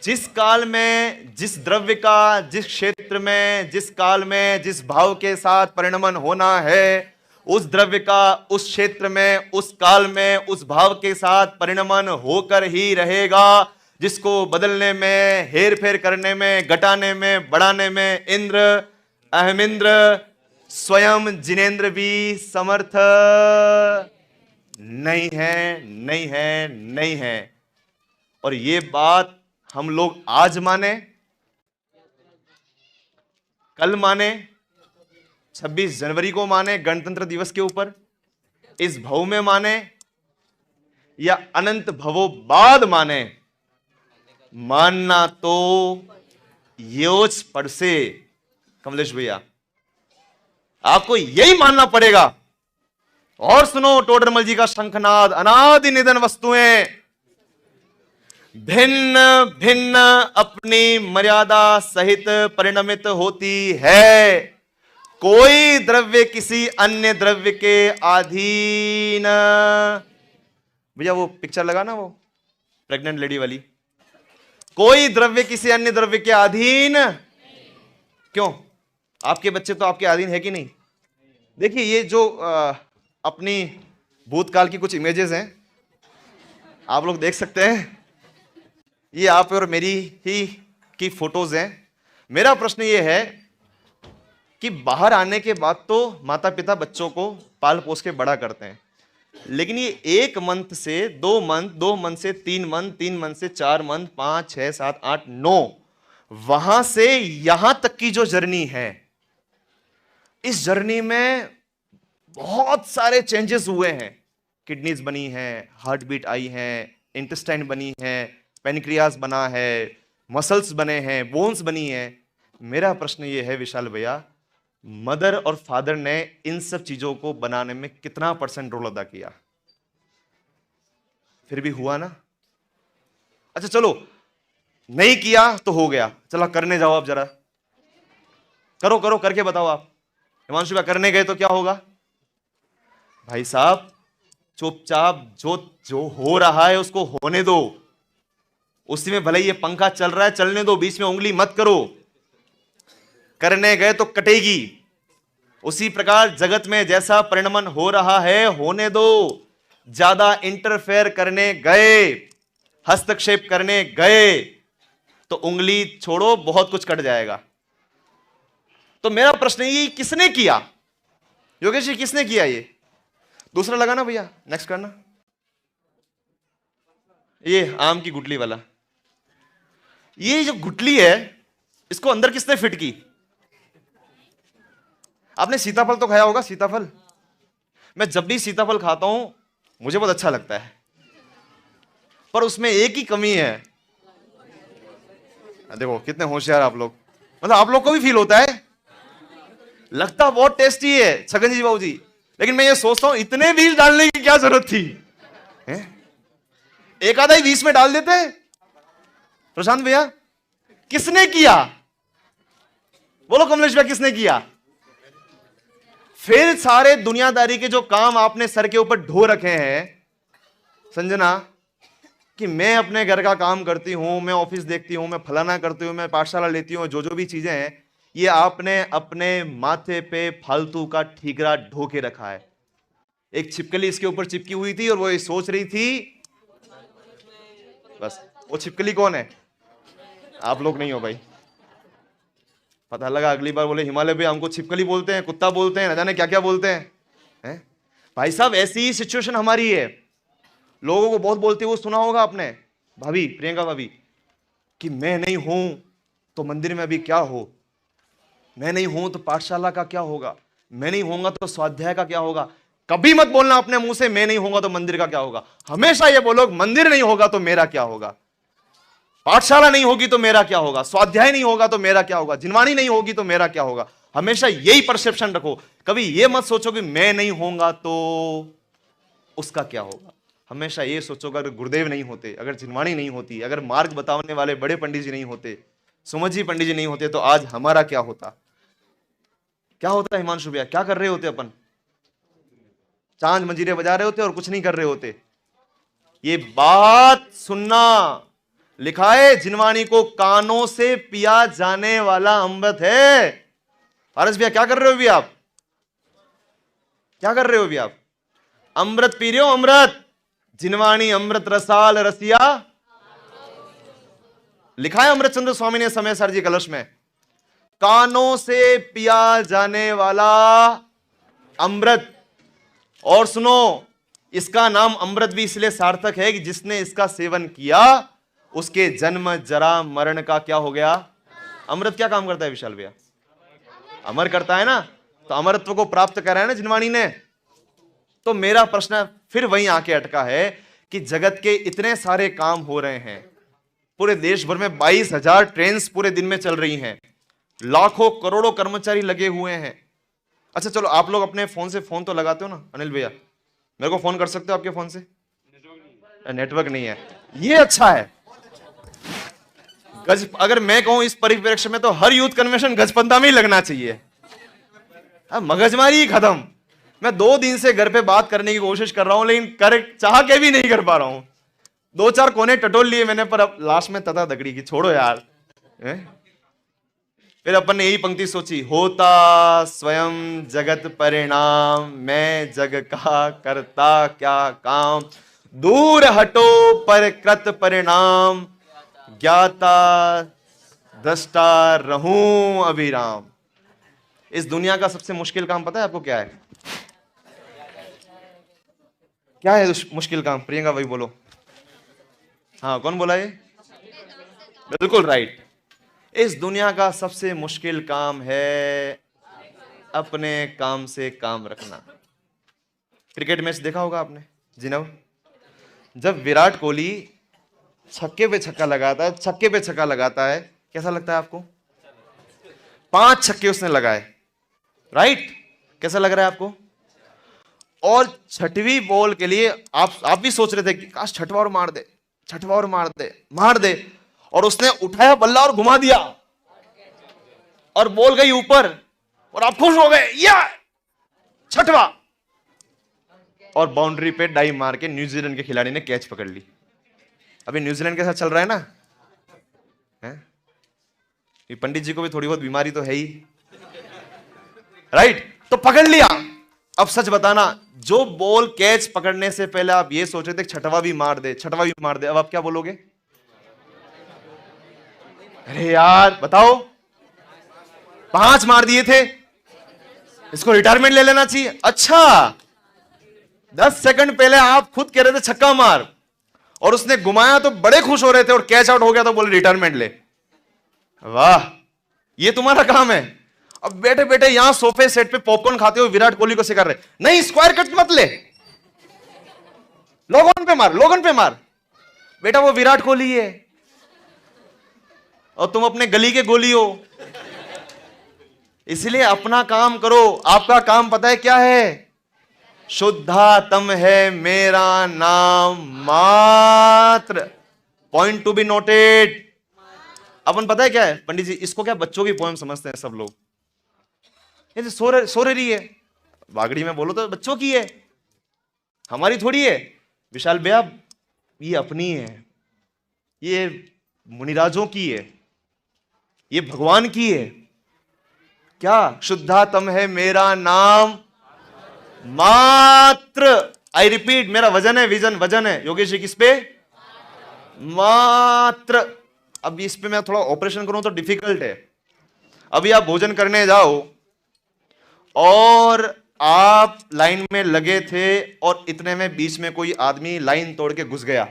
जिस काल में, जिस द्रव्य का, जिस क्षेत्र में, जिस काल में, जिस भाव के साथ परिणमन होना है, उस द्रव्य का उस क्षेत्र में, उस काल में, उस भाव के साथ परिणमन होकर ही रहेगा, जिसको बदलने में, हेर फेर करने में, घटाने में, बढ़ाने में इंद्र, अहमिंद्र, स्वयं जिनेंद्र भी समर्थ नहीं है, नहीं है, नहीं है। और ये बात हम लोग आज माने, कल माने, 26 जनवरी को माने गणतंत्र दिवस के ऊपर, इस भव में माने या अनंत भवों बाद माने, मानना तो योच पड़ से कमलेश भैया आपको यही मानना पड़ेगा। और सुनो टोडरमल जी का शंखनाद, अनादि निधन वस्तुएं भिन्न भिन्न अपनी मर्यादा सहित परिणमित होती है। कोई द्रव्य किसी अन्य द्रव्य के अधीन, भैया वो पिक्चर लगा ना वो प्रेग्नेंट लेडी वाली, कोई द्रव्य किसी अन्य द्रव्य के अधीन। क्यों? आपके बच्चे तो आपके अधीन है कि नहीं? देखिए ये जो अपनी भूतकाल की कुछ इमेजेस हैं, आप लोग देख सकते हैं, ये आप और मेरी ही की फोटोज हैं। मेरा प्रश्न ये है कि बाहर आने के बाद तो माता पिता बच्चों को पाल पोस के बड़ा करते हैं, लेकिन ये 1 मंथ से 2 मंथ, 2 मंथ से 3 मंथ, 3 मंथ से 4 मंथ, 5, 6, 7, 8, 9, वहां से यहां तक की जो जर्नी है, इस जर्नी में बहुत सारे चेंजेस हुए हैं। किडनीज बनी हैं, हार्ट बीट आई है, इंटेस्टाइन बनी है, पेनक्रियास बना है, मसल्स बने हैं, बोन्स बनी है। मेरा प्रश्न ये है विशाल भैया, मदर और फादर ने इन सब चीजों को बनाने में कितना % रोल अदा किया? फिर भी हुआ ना? अच्छा चलो, नहीं किया तो हो गया, चलो करने जाओ आप, जरा करो करो, करके बताओ आप। हिमांशु भैया करने गए तो क्या होगा? भाई साहब चुपचाप जो जो हो रहा है उसको होने दो, उसी में भले ये पंखा चल रहा है चलने दो, बीच में उंगली मत करो। करने गए तो कटेगी। उसी प्रकार जगत में जैसा परिणमन हो रहा है होने दो। ज्यादा इंटरफेयर करने गए, हस्तक्षेप करने गए तो उंगली छोड़ो, बहुत कुछ कट जाएगा। तो मेरा प्रश्न ये किसने किया? योगेश जी किसने किया? ये दूसरा लगाना भैया, नेक्स्ट करना। ये आम की गुटली वाला, ये जो गुटली है इसको अंदर किसने फिट की? आपने सीताफल तो खाया होगा, सीताफल। मैं जब भी सीताफल खाता हूं मुझे बहुत अच्छा लगता है, पर उसमें एक ही कमी है। देखो कितने होशियार आप लोग, मतलब आप लोग को भी फील होता है, लगता बहुत टेस्टी है छगन जी बाबू जी, लेकिन मैं ये सोचता हूं इतने बीज डालने की क्या जरूरत थी? एक आधा ही 20 में डाल देते। प्रशांत भैया किसने किया? बोलो कमलेश भैया किसने किया? फिर सारे दुनियादारी के जो काम आपने सर के ऊपर ढो रखे हैं संजना, कि मैं अपने घर का काम करती हूं, मैं ऑफिस देखती हूं, मैं फलाना करती हूं, मैं पाठशाला लेती हूं, जो जो भी चीजें हैं, ये आपने अपने माथे पे फालतू का ठीकरा ढो के रखा है। एक छिपकली इसके ऊपर चिपकी हुई थी और वो ये सोच रही थी, बस वो छिपकली कौन है? आप लोग नहीं हो भाई। पता लगा अगली बार बोले हिमालय भाई हमको छिपकली बोलते हैं, कुत्ता बोलते हैं, न जाने क्या क्या बोलते हैं। भाई साहब ऐसी ही सिचुएशन हमारी है। लोगों को बहुत बोलते हुए सुना होगा आपने, भाभी प्रियंका भाभी, कि मैं नहीं हूं तो मंदिर में अभी क्या हो, मैं नहीं हूं तो पाठशाला का क्या होगा, मैं नहीं होऊंगा तो स्वाध्याय का क्या होगा। कभी मत बोलना अपने मुंह से मैं नहीं होऊंगा तो मंदिर का क्या होगा। हमेशा ये बोलो मंदिर नहीं होगा तो मेरा क्या होगा, पाठशाला नहीं होगी तो मेरा क्या होगा, स्वाध्याय नहीं होगा तो मेरा क्या होगा, जिनवाणी नहीं होगी तो मेरा क्या होगा। हमेशा यही परसेप्शन रखो। कभी ये मत सोचो कि मैं नहीं होऊंगा तो उसका क्या होगा। हमेशा ये सोचो अगर गुरुदेव नहीं होते, अगर जिनवाणी नहीं होती, अगर मार्ग बताने वाले बड़े पंडित जी नहीं होते, सुमत जी पंडित जी नहीं होते, तो आज हमारा क्या होता? क्या होता हिमांशु भैया? क्या कर रहे होते अपन? चांद मंजीरे बजा रहे होते और कुछ नहीं कर रहे होते। ये बात सुनना, लिखा है जिनवाणी को कानों से पिया जाने वाला अमृत है। पारस भैया क्या कर रहे हो अभी आप? क्या कर रहे हो अभी आप? अमृत पी रहे हो, अमृत। जिनवाणी अमृत रसाल रसिया, लिखा है अमृतचंद्र स्वामी ने समय सर जी कलश में, कानों से पिया जाने वाला अमृत। और सुनो, इसका नाम अमृत भी इसलिए सार्थक है कि जिसने इसका सेवन किया उसके जन्म जरा मरण का क्या हो गया? अमृत क्या काम करता है विशाल भैया? अमर करता है ना। तो अमरत्व को प्राप्त करा है ना जिनवाणी ने। तो मेरा प्रश्न फिर वहीं आके अटका है कि जगत के इतने सारे काम हो रहे हैं, पूरे देश भर में 22,000 ट्रेन पूरे दिन में चल रही हैं, लाखों करोड़ों कर्मचारी लगे हुए हैं। अच्छा चलो, आप लोग अपने फोन से फोन तो लगाते हो ना अनिल भैया? मेरे को फोन कर सकते हो आपके फोन से? नेटवर्क नहीं है, ये अच्छा है। गज, अगर मैं कहूं इस परिप्रेक्ष्य में तो हर यूथ कन्वेंशन गजपंदा में ही लगना चाहिए। मगजमारी ही खत्म। मैं 2 दिन से घर पे बात करने की कोशिश कर रहा हूं, लेकिन कर चाह के भी नहीं कर पा रहा हूं। 2-4 कोने टटोल लिए मैंने, पर अब लास्ट में तथा दगड़ी की छोड़ो यार। फिर अपन ने यही पंक्ति सोची, होता स्वयं जगत परिणाम, मैं जग का करता क्या काम, दूर हटो पर कृत परिणाम, ज्ञाता दृष्टा रहूं अभिराम। इस दुनिया का सबसे मुश्किल काम पता है आपको क्या है? क्या है मुश्किल काम? प्रियंका भाई बोलो। हाँ, कौन बोला ये? बिल्कुल राइट। इस दुनिया का सबसे मुश्किल काम है अपने काम से काम रखना। क्रिकेट मैच देखा होगा आपने जिनव, जब विराट कोहली छक्के पे छक्का लगाता है, छक्के पे छक्का लगाता है, कैसा लगता है आपको? 5 छक्के उसने लगाए, राइट? कैसा लग रहा है आपको? और 6वीं बॉल के लिए आप भी सोच रहे थे कि काश छठवा और मार दे, छठवा और मार दे, मार दे। और उसने उठाया बल्ला और घुमा दिया और बॉल गई ऊपर, और आप खुश हो गए, या छठवा। और बाउंड्री पे डाई मार के न्यूजीलैंड के खिलाड़ी ने कैच पकड़ ली। अभी न्यूजीलैंड के साथ चल रहा है ना, है? पंडित जी को भी थोड़ी बहुत बीमारी तो है ही, राइट? तो पकड़ लिया। अब सच बताना, जो बॉल कैच पकड़ने से पहले आप ये सोच रहे थे छठवा भी मार दे, छठवा भी मार दे, अब आप क्या बोलोगे? अरे यार बताओ, 5 मार दिए थे, इसको रिटायरमेंट ले लेना चाहिए। अच्छा, 10 सेकंड पहले आप खुद कह रहे थे छक्का मार, और उसने घुमाया तो बड़े खुश हो रहे थे, और कैच आउट हो गया तो बोले रिटायरमेंट ले। वाह, ये तुम्हारा काम है। अब बैठे बैठे यहां सोफे सेट पे पॉपकॉर्न खाते हो, विराट कोहली को सिखा रहे, नहीं स्क्वायर कट मत ले, लोगन पे मार, लोगन पे मार। बेटा वो विराट कोहली है और तुम अपने गली के गोली हो, इसलिए अपना काम करो। आपका काम पता है क्या है? शुद्धातम है मेरा नाम मात्र। Point to be noted. अपन पता है क्या है पंडित जी, इसको क्या बच्चों की पोएम समझते हैं सब लोग। ये सो रही है, बागड़ी में बोलो तो बच्चों की है, हमारी थोड़ी है। विशाल भैया ये अपनी है, ये मुनिराजों की है, ये भगवान की है। क्या? शुद्धातम है मेरा नाम मात्र। आई रिपीट, मेरा वजन है, विजन वजन है योगेश जी, किस पे? मात्र। अब इस पे मैं थोड़ा ऑपरेशन करूं तो डिफिकल्ट है। अभी आप भोजन करने जाओ और आप लाइन में लगे थे, और इतने में बीच में कोई आदमी लाइन तोड़ के घुस गया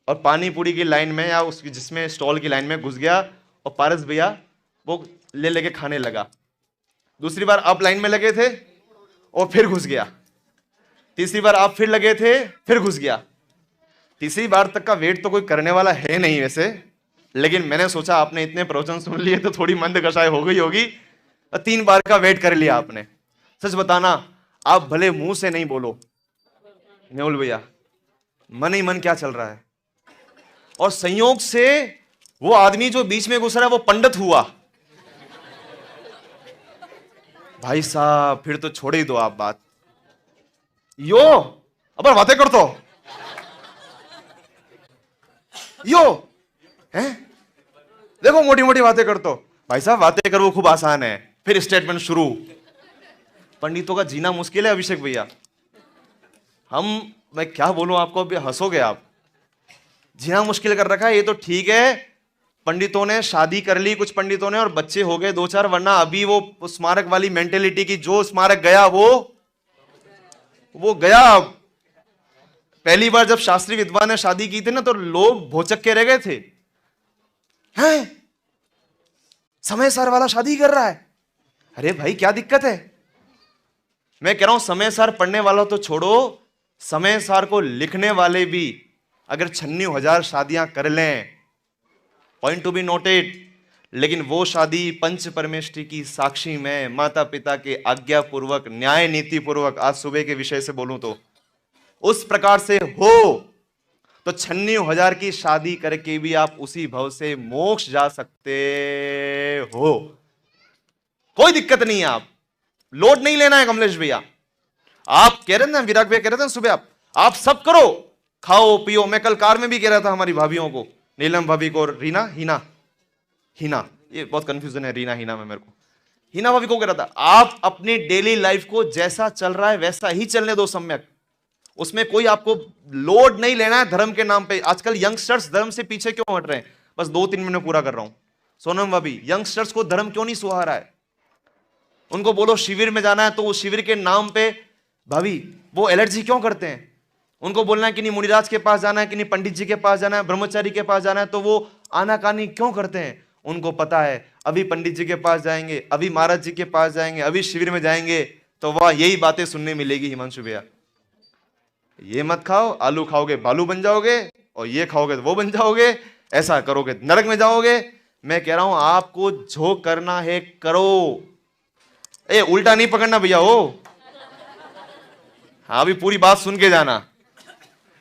और पानी पूरी की लाइन में या उसकी जिसमें स्टॉल की लाइन में घुस गया, और पारस भैया वो ले लेके खाने लगा। दूसरी बार आप लाइन में लगे थे और फिर घुस गया। तीसरी बार आप फिर लगे थे, फिर घुस गया। तीसरी बार तक का वेट तो कोई करने वाला है नहीं वैसे, लेकिन मैंने सोचा आपने इतने प्रवचन सुन लिए तो थोड़ी मंद कषाय हो गई होगी, 3 बार का वेट कर लिया आपने। सच बताना, आप भले मुंह से नहीं बोलो नेहुल भैया, मन ही मन क्या चल रहा है। और संयोग से वो आदमी जो बीच में घुस रहा है वो पंडित हुआ। भाई साहब फिर तो छोड़ ही दो आप बात, यो अब बातें कर तो। यो हैं, देखो मोटी मोटी बातें करते हो। भाई साहब बातें करना खूब आसान है, फिर स्टेटमेंट शुरू। पंडितों का जीना मुश्किल है अभिषेक भैया। मैं क्या बोलूं आपको, अभी हंसोगे आप। जीना मुश्किल कर रखा है। ये तो ठीक है, पंडितों ने शादी कर ली कुछ पंडितों ने और बच्चे हो गए 2-4, वरना अभी वो स्मारक वाली मेंटेलिटी की, जो स्मारक गया वो गया। पहली बार जब शास्त्री विद्वान ने शादी की थी ना, तो लोग भौचक के रह गए थे। हैं, समय सार वाला शादी कर रहा है। अरे भाई क्या दिक्कत है। मैं कह रहा हूं समय सार पढ़ने वाला तो छोड़ो, समय सार को लिखने वाले भी अगर 96,000 शादियां कर लें, पॉइंट टू बी नोटेड, लेकिन वो शादी पंच परमेष्टि की साक्षी में माता पिता के आज्ञा पूर्वक, न्याय नीति पूर्वक, आज सुबह के विषय से बोलूं तो उस प्रकार से हो, तो 96,000 की शादी करके भी आप उसी भव से मोक्ष जा सकते हो। कोई दिक्कत नहीं है। आप लोड नहीं लेना है कमलेश भैया। आप कह रहे थे ना, विराग भैया कह रहे थे ना सुबह, आप सब करो, खाओ पियो। मैं कल कार में भी कह रहा था हमारी भाभियों को, नीलम भाभी को, रीना हीना, ये बहुत कंफ्यूजन है रीना हीना में मेरे को। हीना भाभी को कह रहा था, आप अपनी डेली लाइफ को जैसा चल रहा है वैसा ही चलने दो सम्यक। उसमें कोई आपको लोड नहीं लेना है धर्म के नाम पे। आजकल यंगस्टर्स धर्म से पीछे क्यों हट रहे हैं? बस 2-3 मिनट पूरा कर रहा हूं। सोनम भाभी, यंगस्टर्स को धर्म क्यों नहीं सुहा रहा है? उनको बोलो शिविर में जाना है तो वो शिविर के नाम पे भाभी वो एलर्जी क्यों करते हैं? उनको बोलना है कि नहीं मुनिराज के पास जाना है, कि नहीं पंडित जी के पास जाना है, ब्रह्मचारी के पास जाना है, तो वो आनाकानी क्यों करते हैं? उनको पता है अभी पंडित जी के पास जाएंगे, अभी महाराज जी के पास जाएंगे, अभी शिविर में जाएंगे तो वह यही बातें सुनने मिलेगी। हिमांशु भैया, ये मत खाओ, आलू खाओगे बालू बन जाओगे, और ये खाओगे तो वो बन जाओगे, ऐसा करोगे नरक में जाओगे। मैं कह रहा हूं आपको जो करना है करो। ए उल्टा नहीं पकड़ना भैया हो। हाँ अभी पूरी बात सुन के जाना,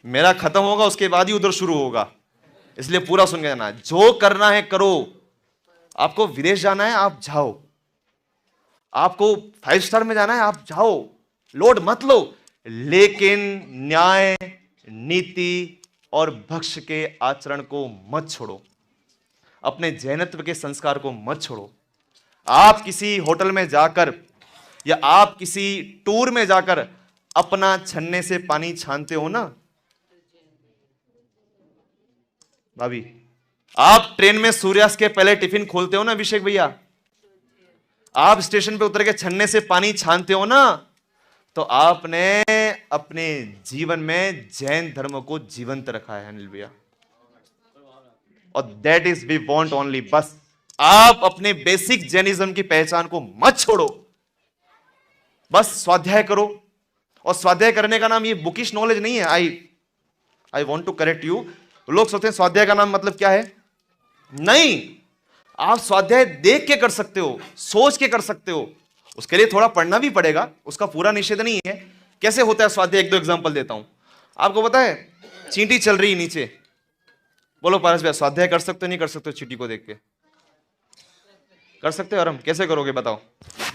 मेरा खत्म होगा उसके बाद ही उधर शुरू होगा, इसलिए पूरा सुन के जाना। जो करना है करो। आपको विदेश जाना है आप जाओ, आपको 5 स्टार में जाना है आप जाओ, लोड मत लो, लेकिन न्याय नीति और भक्ष के आचरण को मत छोड़ो, अपने जैनत्व के संस्कार को मत छोड़ो। आप किसी होटल में जाकर या आप किसी टूर में जाकर अपना छन्ने से पानी छानते हो ना भाभी, आप ट्रेन में सूर्यास्त के पहले टिफिन खोलते हो ना अभिषेक भैया, आप स्टेशन पे उतर के छन्ने से पानी छानते हो ना, तो आपने अपने जीवन में जैन धर्म को जीवंत रखा है अनिल भैया। और that is we want only. बस आप अपने बेसिक जैनिज्म की पहचान को मत छोड़ो, बस स्वाध्याय करो। और स्वाध्याय करने का नाम ये बुकिश नॉलेज नहीं है। I want to correct you. लोग सोचते हैं स्वाध्याय का नाम मतलब क्या है, नहीं, आप स्वाध्याय देख के कर सकते हो, सोच के कर सकते हो, उसके लिए थोड़ा पढ़ना भी पड़ेगा, उसका पूरा निषेध नहीं है। कैसे होता है स्वाध्याय, 1-2 एग्जांपल देता हूं आपको। पता है चींटी चल रही नीचे, बोलो पारस भैया स्वाध्याय कर सकते हो नहीं कर सकते हो? चींटी को देख के कर सकते हो? और हम कैसे करोगे बताओ,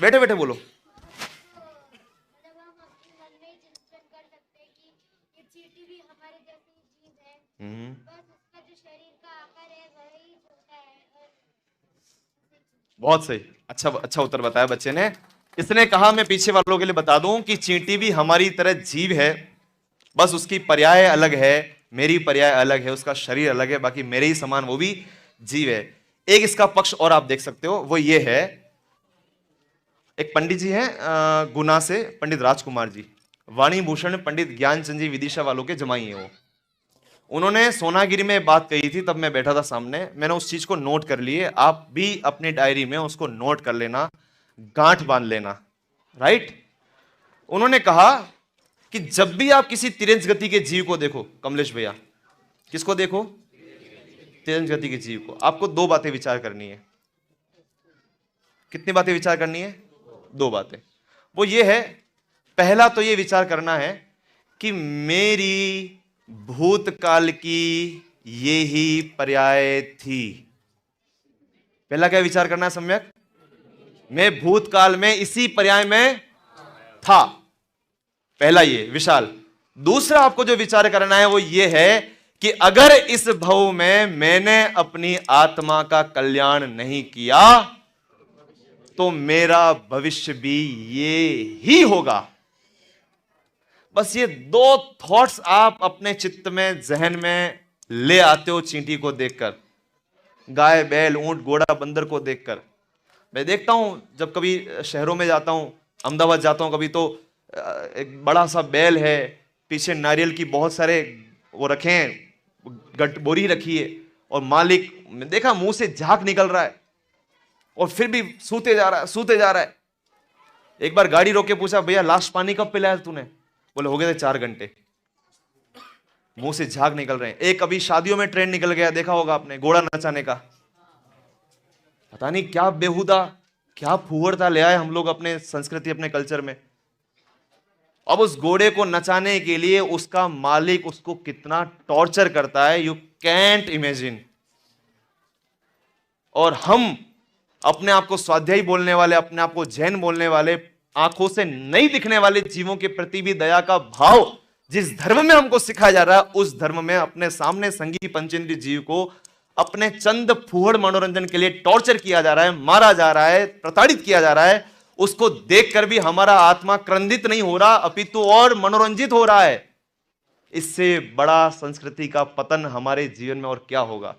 बैठे बैठे बोलो। बहुत सही, अच्छा उत्तर बताया बच्चे ने। इसने कहा, मैं पीछे वालों के लिए बता दूं कि चींटी भी हमारी तरह जीव है, बस उसकी पर्याय अलग है, मेरी पर्याय अलग है, उसका शरीर अलग है, बाकी मेरे ही समान वो भी जीव है। एक इसका पक्ष और आप देख सकते हो, वो ये है, एक पंडित जी हैं गुना से, पंडित राजकुमार जी, वाणी भूषण पंडित ज्ञानचंद जी विदिशा वालों के जमाई है वो। उन्होंने सोनागिरी में बात कही थी, तब मैं बैठा था सामने, मैंने उस चीज को नोट कर लिए। आप भी अपनी डायरी में उसको नोट कर लेना, गांठ बांध लेना, राइट। उन्होंने कहा कि जब भी आप किसी तिरंज गति के जीव को देखो, कमलेश भैया किसको देखो? तिरंज गति के जीव को, आपको 2 बातें विचार करनी है। कितनी बातें विचार करनी है? 2 बातें। वो ये है, पहला तो ये विचार करना है कि मेरी भूतकाल की ये ही पर्याय थी। पहला क्या विचार करना है सम्यक? मैं भूतकाल में इसी पर्याय में था, पहला ये विशाल। दूसरा आपको जो विचार करना है वो ये है कि अगर इस भव में मैंने अपनी आत्मा का कल्याण नहीं किया तो मेरा भविष्य भी ये ही होगा। बस ये दो थॉट्स आप अपने चित्त में, जहन में ले आते हो चींटी को देखकर, गाय, बैल, ऊंट, घोड़ा, बंदर को देखकर। मैं देखता हूं जब कभी शहरों में जाता हूं, अहमदाबाद जाता हूं कभी, तो एक बड़ा सा बैल है, पीछे नारियल की बहुत सारे वो रखे हैं, बोरी रखी है, और मालिक मैं देखा मुंह से झाग निकल रहा है और फिर भी सूते जा रहा है, सूते जा रहा है। एक बार गाड़ी रोक के पूछा, भैया लास्ट पानी कब पिलाया तूने? बोले हो गए थे 4 घंटे। मुंह से झाग निकल रहे हैं। एक अभी शादियों में ट्रेंड निकल गया, देखा होगा आपने, घोड़ा नचाने का। पता नहीं क्या बेहुदा, क्या फूहड़ता ले आए हम लोग अपने संस्कृति, अपने कल्चर में। अब उस घोड़े को नचाने के लिए उसका मालिक उसको कितना टॉर्चर करता है, यू कैंट इमेजिन। और हम अपने आप को स्वाध्यायी बोलने वाले, अपने आप को जैन बोलने वाले, आंखों से नहीं दिखने वाले जीवों के प्रति भी दया का भाव जिस धर्म में हमको सिखाया जा रहा है, उस धर्म में अपने सामने संगी पंचेंद्रिय जीव को अपने चंद फूहड़ मनोरंजन के लिए टॉर्चर किया जा रहा है, मारा जा रहा है, प्रताड़ित किया जा रहा है। उसको देखकर भी हमारा आत्मा क्रंदित नहीं हो रहा, अपितु और मनोरंजित हो रहा है। इससे बड़ा संस्कृति का पतन हमारे जीवन में और क्या होगा?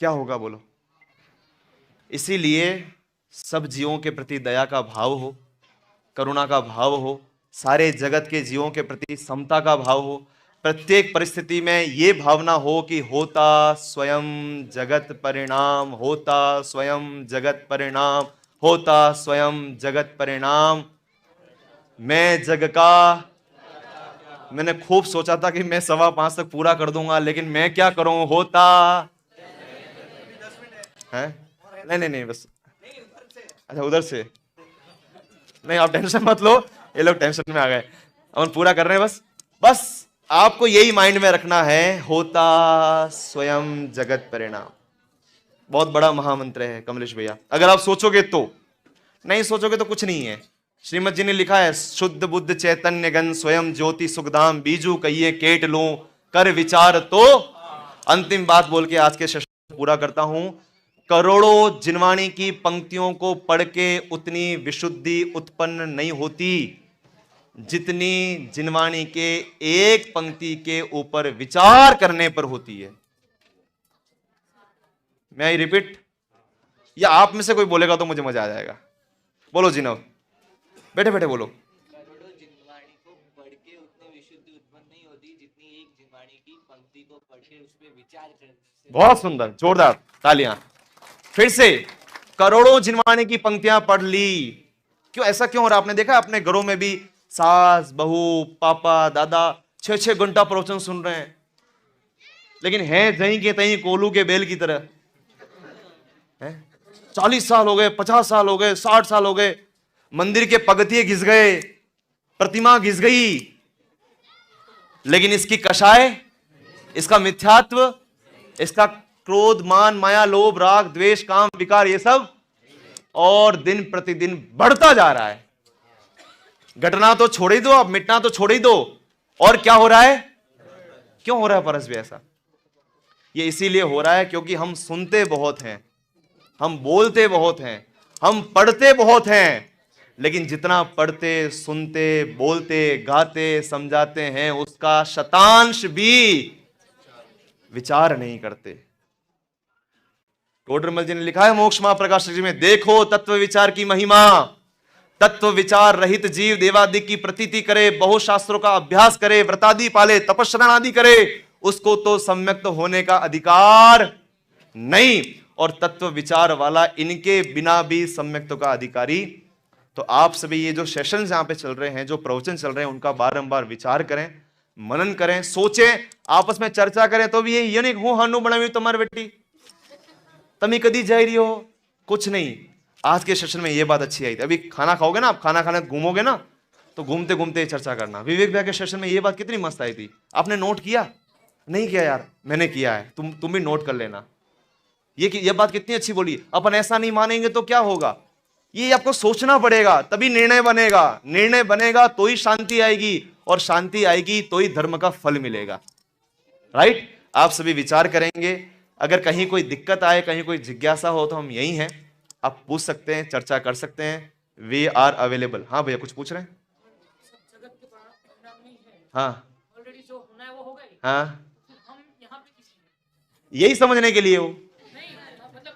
क्या होगा बोलो? इसीलिए सब जीवों के प्रति दया का भाव हो, करुणा का भाव हो, सारे जगत के जीवों के प्रति समता का भाव हो, प्रत्येक परिस्थिति में यह भावना हो कि होता स्वयं जगत परिणाम, होता स्वयं जगत परिणाम, होता स्वयं जगत परिणाम। मैं जग का, मैंने खूब सोचा था कि मैं 5:15 तक पूरा कर दूंगा, लेकिन मैं क्या करूं, होता है। नहीं बस, अच्छा उधर से नहीं, आप टेंशन मत लो, ये लोग टेंशन में आ गए, हम पूरा कर रहे हैं। बस आपको यही माइंड में रखना है, होता स्वयं जगत परिणाम। बहुत बड़ा महामंत्र है कमलेश भैया, अगर आप सोचोगे तो। नहीं सोचोगे तो कुछ नहीं है। श्रीमद जी ने लिखा है, शुद्ध बुद्ध चैतन्य गण स्वयं ज्योति सुखधाम, बीजू कहिए केट लूं कर विचार तो। अंतिम बात बोल के आज के सेशन पूरा करता हूं। करोड़ों जिनवाणी की पंक्तियों को पढ़ के उतनी विशुद्धि उत्पन्न नहीं होती जितनी जिनवाणी के एक पंक्ति के ऊपर विचार करने पर होती है। मैं आई रिपीट, या आप में से कोई बोलेगा तो मुझे मजा आ जाएगा। बोलो जिनव, बैठे बैठे बोलो। करोड़ों जिनवाणी को पढ़ के उतनी विशुद्धि उत्पन्न नहीं होती जितनी एक जिनवाणी की पंक्ति को पढ़ के उस पर विचार करने से। बहुत सुंदर, जोरदार तालियां। फिर से, करोड़ों जिनवाणी की पंक्तियां पढ़ ली। क्यों ऐसा क्यों हो रहा? आपने देखा अपने घरों में भी सास, बहू, पापा, दादा 6-6 घंटा प्रवचन सुन रहे हैं, लेकिन हैं जहीं के तहीं कोलू के बेल की तरह। 40 साल हो गए, 50 साल हो गए, 60 साल हो गए, मंदिर के पगथिये घिस गए, प्रतिमा घिस गई, लेकिन इसकी कषाय, इसका मिथ्यात्व, इसका क्रोध, मान, माया, लोभ, राग, द्वेष, काम, विकार, ये सब और दिन प्रतिदिन बढ़ता जा रहा है। घटना तो छोड़ ही दो, अब मिटना तो छोड़ ही दो, और क्या हो रहा है? क्यों हो रहा है परस भी ऐसा? ये इसीलिए हो रहा है क्योंकि हम सुनते बहुत हैं, हम बोलते बहुत हैं, हम पढ़ते बहुत हैं, लेकिन जितना पढ़ते, सुनते, बोलते, गाते, समझाते हैं, उसका शतांश भी विचार नहीं करते। टोडरमल जी ने लिखा है मोक्ष महाप्रकाश जी में, देखो तत्व विचार की महिमा। तत्व विचार रहित जीव देवादि की प्रतीति करे, बहु शास्त्रों का अभ्यास करे, व्रतादि पाले, तपस्या आदि करे, उसको तो सम्यक्त होने का अधिकार नहीं, और तत्व विचार वाला इनके बिना भी सम्यक्त का अधिकारी। तो आप सभी ये जो सेशंस यहां पे चल रहे हैं, जो प्रवचन चल रहे हैं, उनका बारंबार विचार करें, मनन करें, सोचें, आपस में चर्चा करें। तो भी ये नहीं हूं हानु बनावी तुम्हारी बेटी तमी कदी जा रही हो, कुछ नहीं। आज के सेशन में ये बात अच्छी आई थी। अभी खाना खाओगे ना, आप खाना खाने घूमोगे ना, तो घूमते घूमते चर्चा करना। विवेक भैया के सेशन में ये बात कितनी मस्त आई थी, आपने नोट किया? नहीं किया यार, मैंने किया है, तुम भी नोट कर लेना। ये बात कितनी अच्छी बोली। अपन ऐसा नहीं मानेंगे तो क्या होगा? ये आपको सोचना पड़ेगा, तभी निर्णय बनेगा। निर्णय बनेगा तो ही शांति आएगी, और शांति आएगी तो ही धर्म का फल मिलेगा। राइट? आप सभी विचार करेंगे। अगर कहीं कोई दिक्कत आए, कहीं कोई जिज्ञासा हो तो हम यही हैं, आप पूछ सकते हैं, चर्चा कर सकते हैं। We are available. हाँ भैया कुछ पूछ रहे हैं? जगत के परिणाम नहीं है, हाँ ऑलरेडी जो होना है वो हो गई। हाँ, हम यहाँ पे किस लिए? यही समझने के लिए हो। नहीं मतलब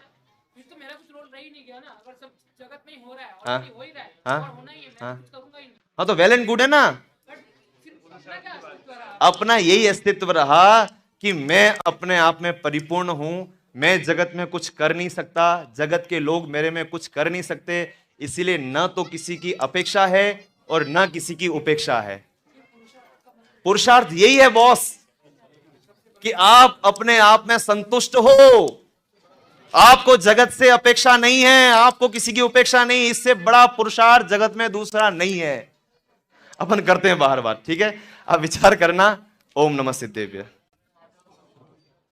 फिर तो मेरा कुछ रोल रह ही नहीं गया ना। अगर सब जगत में ही हो रहा है, हाँ, ऑलरेडी हो ही रहा है, हाँ, और होना ही है, हाँ। मैं कुछ करूंगा ही नहीं। हाँ तो वेल एंड गुड है ना। बट फिर अपना क्या अस्तित्व रहा? अपना यही अस्तित्व रहा कि मैं अपने आप में परिपूर्ण हूं, मैं जगत में कुछ कर नहीं सकता, जगत के लोग मेरे में कुछ कर नहीं सकते, इसीलिए न तो किसी की अपेक्षा है और न किसी की उपेक्षा है। पुरुषार्थ यही है बॉस, कि आप अपने आप में संतुष्ट हो। आपको जगत से अपेक्षा नहीं है, आपको किसी की उपेक्षा नहीं। इससे बड़ा पुरुषार्थ जगत में दूसरा नहीं है। अपन करते हैं बाहर बात, ठीक है? आप विचार करना। ओम नमः सिद्धेभ्य।